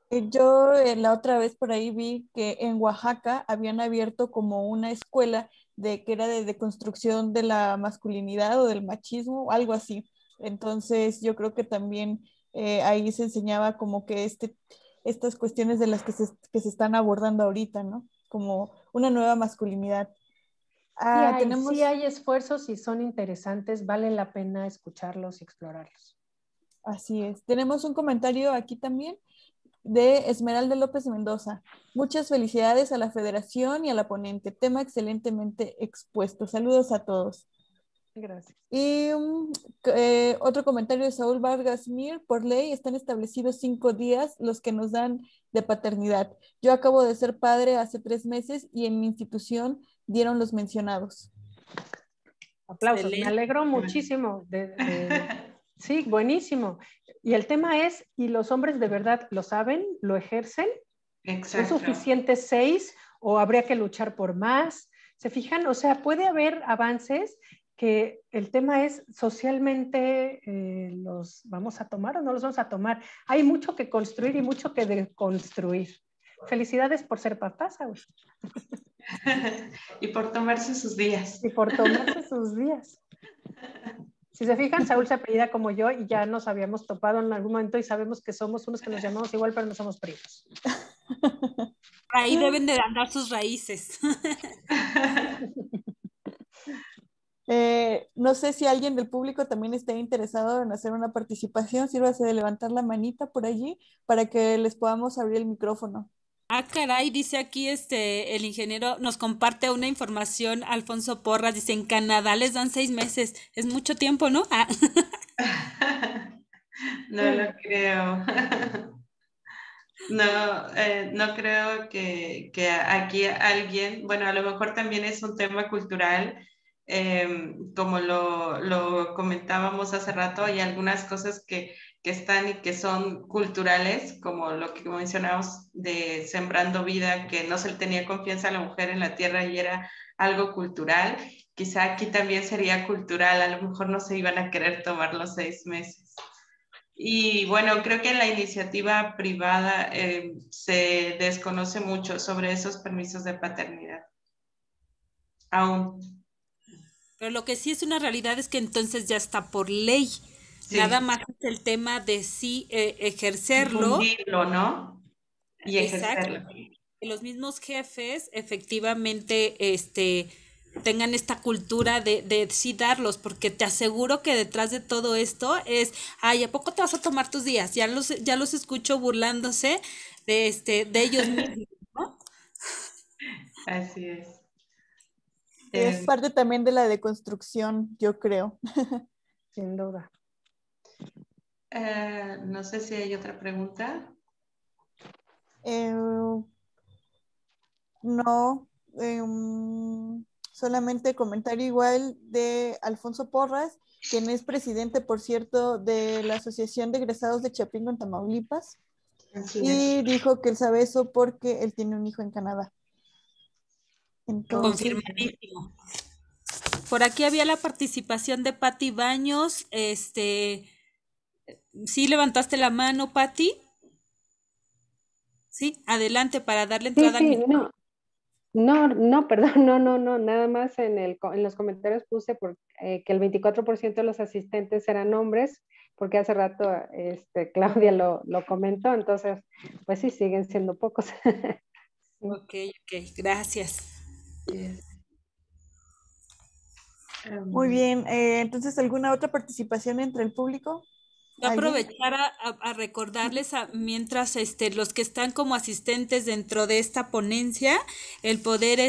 Yo la otra vez por ahí vi que en Oaxaca habían abierto como una escuela que era de deconstrucción de la masculinidad o del machismo, algo así. Entonces yo creo que también ahí se enseñaba como que estas cuestiones de las que se están abordando ahorita, ¿no? Como una nueva masculinidad. Sí hay esfuerzos y son interesantes, vale la pena escucharlos y explorarlos. Así es. Tenemos un comentario aquí también de Esmeralda López Mendoza. Muchas felicidades a la federación y a la ponente. Tema excelentemente expuesto. Saludos a todos. Gracias. Y otro comentario de Saúl Vargas Mir. Por ley están establecidos 5 días los que nos dan de paternidad. Yo acabo de ser padre hace 3 meses y en mi institución dieron los mencionados. Aplausos, me alegro muchísimo. Sí, buenísimo. Y el tema es, ¿y los hombres de verdad lo saben? ¿Lo ejercen? Exacto. ¿Es suficiente 6 o habría que luchar por más? ¿Se fijan? O sea, puede haber avances que el tema es socialmente los vamos a tomar o no los vamos a tomar. Hay mucho que construir y mucho que deconstruir. Felicidades por ser papás, Saúl. Y por tomarse sus días. Y por tomarse sus días. Si se fijan, Saúl se apellida como yo y ya nos habíamos topado en algún momento y sabemos que somos unos que nos llamamos igual, pero no somos primos. Ahí deben de andar sus raíces. No sé si alguien del público también esté interesado en hacer una participación. Sírvase de levantar la manita por allí para que les podamos abrir el micrófono. Ah, caray, dice aquí el ingeniero, nos comparte una información, Alfonso Porras, dice, en Canadá les dan 6 meses, es mucho tiempo, ¿no? Ah. No lo creo. No, no creo que aquí alguien, bueno, a lo mejor también es un tema cultural, como lo comentábamos hace rato, hay algunas cosas que están y que son culturales, como lo que mencionábamos de Sembrando Vida, que no se le tenía confianza a la mujer en la tierra y era algo cultural. Quizá aquí también sería cultural, a lo mejor no se iban a querer tomar los 6 meses. Y bueno, creo que en la iniciativa privada se desconoce mucho sobre esos permisos de paternidad. Aún. Pero lo que sí es una realidad es que entonces ya está por ley. Sí. Nada más es el tema de sí ejercerlo. Difundirlo, ¿no? Y ejercerlo. Exacto. Que los mismos jefes efectivamente tengan esta cultura de sí darlos, porque te aseguro que detrás de todo esto es, ay, ¿a poco te vas a tomar tus días? Ya los escucho burlándose de ellos mismos, ¿no? Así es. Es parte también de la deconstrucción, yo creo. Sin duda. No sé si hay otra pregunta. No, solamente comentario igual de Alfonso Porras, quien es presidente, por cierto, de la Asociación de Egresados de Chapingo en Tamaulipas. Y dijo que él sabe eso porque él tiene un hijo en Canadá. Entonces, confirmadísimo. Por aquí había la participación de Pati Baños. ¿Sí levantaste la mano, Pati? Sí, adelante para darle entrada sí, al micrófono. No, perdón, no, nada más en los comentarios puse que el 24% de los asistentes eran hombres, porque hace rato Claudia lo comentó, entonces, pues sí, siguen siendo pocos. Sí. Ok, gracias. Muy bien, entonces, ¿alguna otra participación entre el público? Voy a aprovechar a recordarles mientras los que están como asistentes dentro de esta ponencia, el poder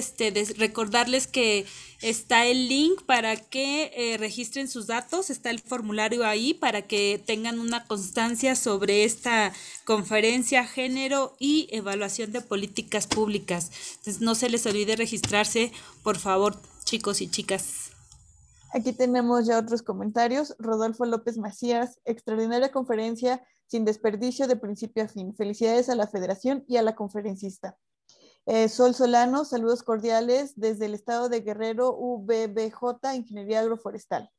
recordarles que está el link para que registren sus datos, está el formulario ahí para que tengan una constancia sobre esta conferencia Género y Evaluación de Políticas Públicas. Entonces no se les olvide registrarse, por favor, chicos y chicas. Aquí tenemos ya otros comentarios. Rodolfo López Macías, extraordinaria conferencia sin desperdicio de principio a fin. Felicidades a la federación y a la conferencista. Sol Solano, saludos cordiales desde el estado de Guerrero, UBBJ, Ingeniería Agroforestal.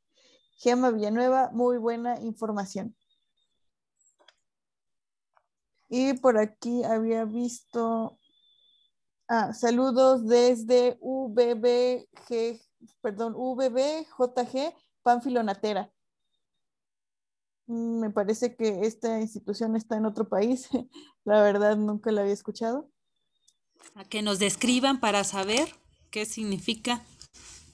Gema Villanueva, muy buena información. Y por aquí había visto, saludos desde UBBJG, Pánfilo Natera. Me parece que esta institución está en otro país. La verdad, nunca la había escuchado. a que nos describan para saber qué significa.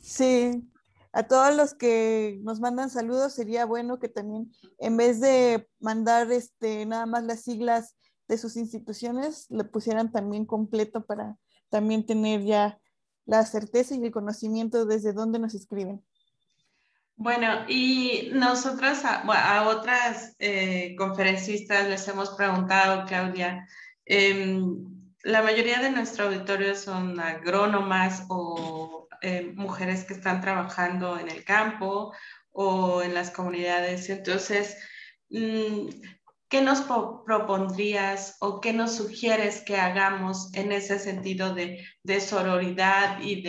Sí, a todos los que nos mandan saludos sería bueno que también en vez de mandar nada más las siglas de sus instituciones, le pusieran también completo para también tener ya la certeza y el conocimiento desde dónde nos escriben. Bueno, y nosotras a otras conferencistas les hemos preguntado, Claudia, la mayoría de nuestro auditorio son agrónomas o mujeres que están trabajando en el campo o en las comunidades. Entonces, ¿qué nos propondrías o qué nos sugieres que hagamos en ese sentido de sororidad y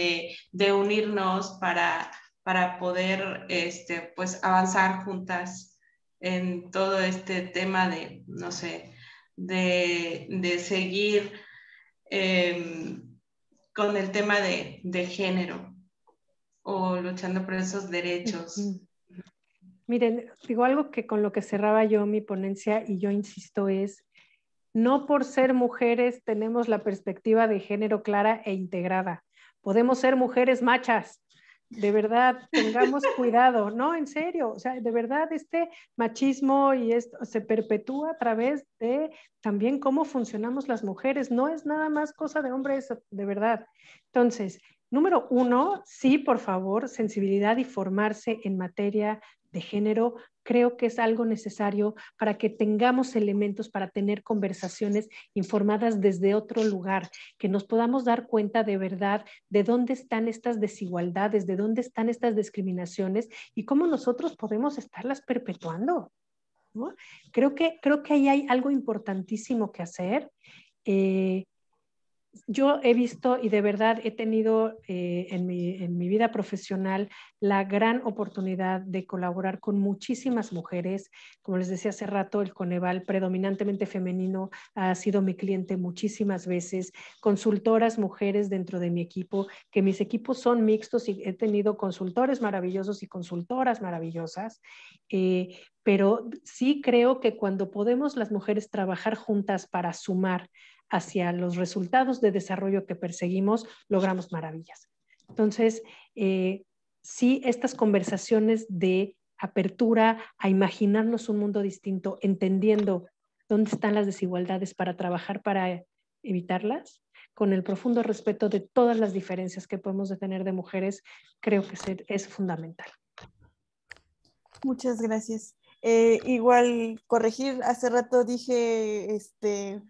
de unirnos para poder pues, avanzar juntas en todo este tema de, no sé, de seguir con el tema de género o luchando por esos derechos? Miren, digo algo que con lo que cerraba yo mi ponencia y yo insisto es, no por ser mujeres tenemos la perspectiva de género clara e integrada. Podemos ser mujeres machas. De verdad, tengamos cuidado, no, en serio, o sea, de verdad este machismo y esto se perpetúa a través de también cómo funcionamos las mujeres, no es nada más cosa de hombres, de verdad. Entonces, número 1, sí, por favor, sensibilidad y formarse en materia de género, creo que es algo necesario para que tengamos elementos para tener conversaciones informadas desde otro lugar, que nos podamos dar cuenta de verdad de dónde están estas desigualdades, de dónde están estas discriminaciones y cómo nosotros podemos estarlas perpetuando, ¿no? Creo que ahí hay algo importantísimo que hacer. Yo he visto y de verdad he tenido en mi vida profesional la gran oportunidad de colaborar con muchísimas mujeres. Como les decía hace rato, el Coneval predominantemente femenino ha sido mi cliente muchísimas veces. Consultoras mujeres dentro de mi equipo, que mis equipos son mixtos y he tenido consultores maravillosos y consultoras maravillosas. Pero sí creo que cuando podemos las mujeres trabajar juntas para sumar hacia los resultados de desarrollo que perseguimos, logramos maravillas. Entonces, sí, estas conversaciones de apertura a imaginarnos un mundo distinto, entendiendo dónde están las desigualdades para trabajar para evitarlas, con el profundo respeto de todas las diferencias que podemos tener de mujeres, creo que es fundamental. Muchas gracias. Igual corregir, hace rato dije,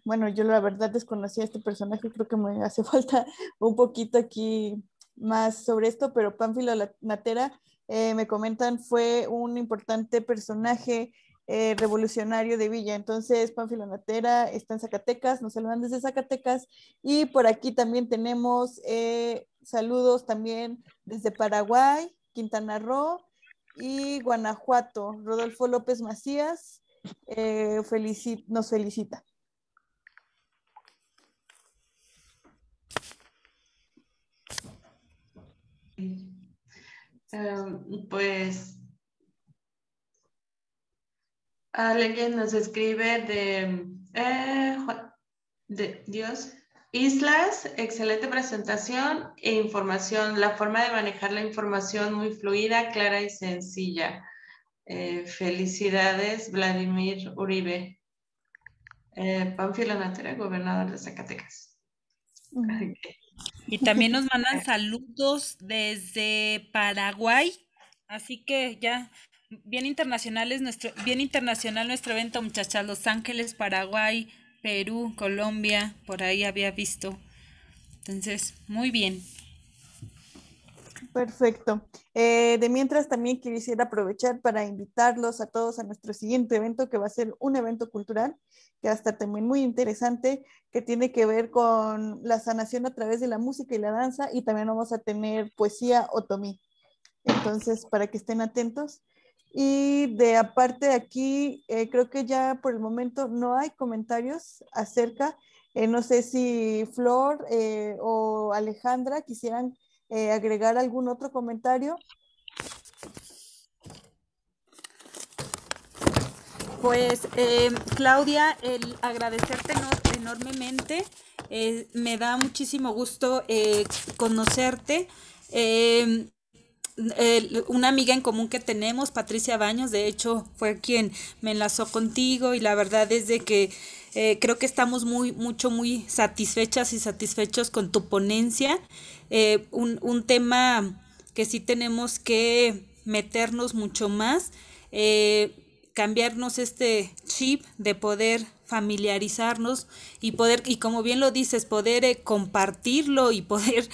bueno, yo la verdad desconocía a este personaje, creo que me hace falta un poquito aquí más sobre esto, pero Pánfilo Natera, me comentan, fue un importante personaje revolucionario de Villa. Entonces, Pánfilo Natera está en Zacatecas, nos saludan desde Zacatecas, y por aquí también tenemos saludos también desde Paraguay, Quintana Roo, y Guanajuato. Rodolfo López Macías nos felicita. Pues alguien nos escribe de Dios. Islas, excelente presentación e información. La forma de manejar la información muy fluida, clara y sencilla. Felicidades, Vladimir Uribe. Pánfilo Natera, gobernador de Zacatecas. Okay. Y también nos mandan saludos desde Paraguay. Así que ya, bien internacional nuestro evento, muchachas. Los Ángeles, Paraguay, Perú, Colombia, por ahí había visto. Entonces, muy bien. Perfecto. De mientras también quisiera aprovechar para invitarlos a todos a nuestro siguiente evento, que va a ser un evento cultural, que va a estar también muy interesante, que tiene que ver con la sanación a través de la música y la danza, y también vamos a tener poesía otomí. Entonces, para que estén atentos. Y de aparte de aquí, creo que ya por el momento no hay comentarios acerca. No sé si Flor o Alejandra quisieran agregar algún otro comentario. Pues Claudia, el agradecerte enormemente Me da muchísimo gusto conocerte. Eh, una amiga en común que tenemos, Patricia Baños, de hecho fue quien me enlazó contigo y la verdad es de que creo que estamos muy satisfechas y satisfechos con tu ponencia. Un tema que sí tenemos que meternos mucho más, cambiarnos este chip de poder familiarizarnos y poder, y como bien lo dices, poder compartirlo y poder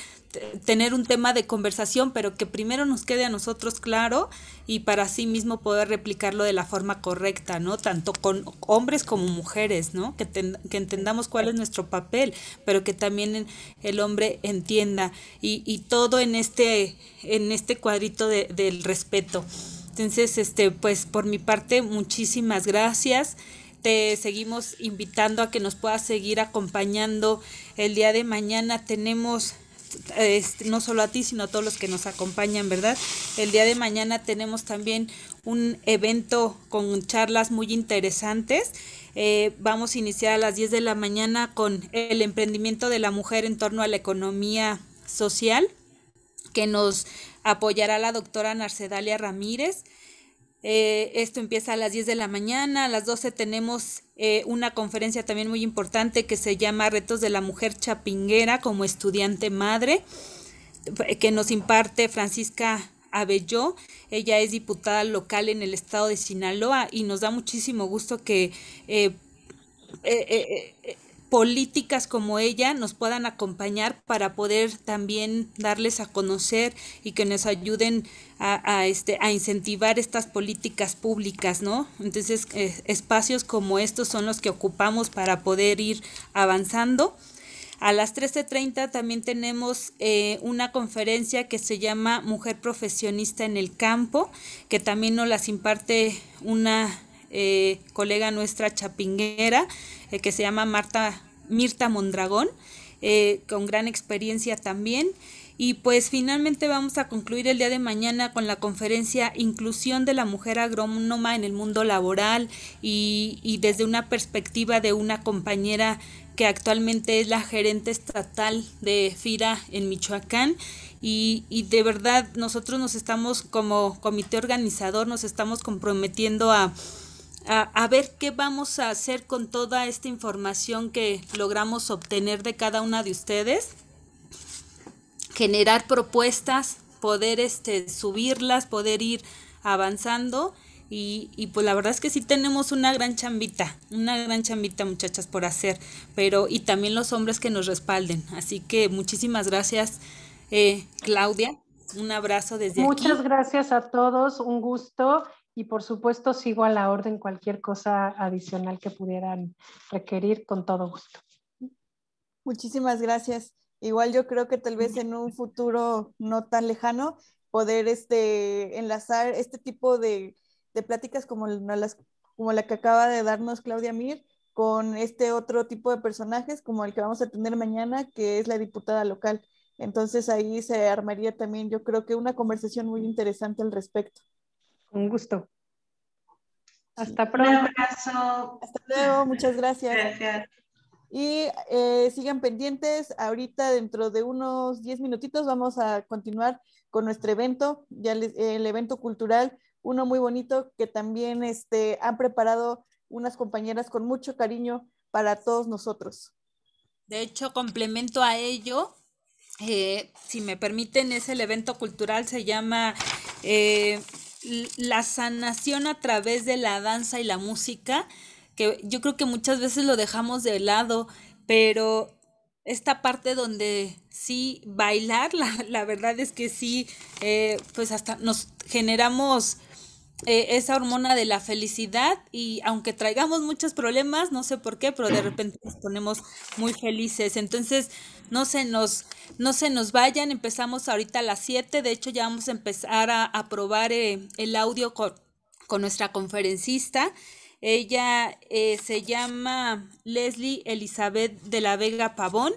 tener un tema de conversación, pero que primero nos quede a nosotros claro y para sí mismo poder replicarlo de la forma correcta, ¿no? Tanto con hombres como mujeres, ¿no? Que entendamos cuál es nuestro papel, pero que también el hombre entienda y todo en este cuadrito del respeto. Entonces, pues por mi parte, muchísimas gracias. Te seguimos invitando a que nos puedas seguir acompañando el día de mañana. Tenemos no solo a ti, sino a todos los que nos acompañan, ¿verdad? El día de mañana tenemos también un evento con charlas muy interesantes. Vamos a iniciar a las 10 de la mañana con el emprendimiento de la mujer en torno a la economía social, que nos apoyará la doctora Narcedalia Ramírez. Esto empieza a las 10 de la mañana. A las 12 tenemos una conferencia también muy importante que se llama Retos de la Mujer Chapinguera como estudiante madre, que nos imparte Francisca Abelló. Ella es diputada local en el estado de Sinaloa y nos da muchísimo gusto que políticas como ella nos puedan acompañar para poder también darles a conocer y que nos ayuden a incentivar estas políticas públicas, ¿no? Entonces, espacios como estos son los que ocupamos para poder ir avanzando. A las 13:30 también tenemos una conferencia que se llama Mujer Profesionista en el Campo, que también nos las imparte una colega nuestra chapinguera, que se llama Mirta Mondragón, con gran experiencia también. Y pues finalmente vamos a concluir el día de mañana con la conferencia Inclusión de la Mujer Agrónoma en el Mundo Laboral y desde una perspectiva de una compañera que actualmente es la gerente estatal de FIRA en Michoacán. Y de verdad nosotros nos estamos, como comité organizador, nos estamos comprometiendo a ver qué vamos a hacer con toda esta información que logramos obtener de cada una de ustedes, generar propuestas, poder subirlas, poder ir avanzando y pues la verdad es que sí tenemos una gran chambita muchachas por hacer, pero y también los hombres que nos respalden, así que muchísimas gracias Claudia, un abrazo desde aquí. Muchas gracias a todos, un gusto. Y por supuesto sigo a la orden cualquier cosa adicional que pudieran requerir, con todo gusto. Muchísimas gracias. Igual yo creo que tal vez en un futuro no tan lejano poder enlazar este tipo de pláticas como la que acaba de darnos Claudia Mir con este otro tipo de personajes como el que vamos a tener mañana, que es la diputada local. Entonces ahí se armaría también, yo creo que una conversación muy interesante al respecto. Un gusto. Hasta pronto. Un abrazo. Hasta luego, muchas gracias. Gracias. Y sigan pendientes, ahorita dentro de unos 10 minutitos vamos a continuar con nuestro evento, el evento cultural, uno muy bonito que también han preparado unas compañeras con mucho cariño para todos nosotros. De hecho, complemento a ello, si me permiten, es el evento cultural, se llama La Sanación a través de la danza y la música, que yo creo que muchas veces lo dejamos de lado, pero esta parte donde sí bailar, la verdad es que sí, pues hasta nos generamos esa hormona de la felicidad y aunque traigamos muchos problemas, no sé por qué, pero de repente nos ponemos muy felices. Entonces, no se nos vayan, empezamos ahorita a las 7, de hecho ya vamos a empezar a probar el audio con nuestra conferencista. Ella se llama Leslie Elizabeth de la Vega Pavón.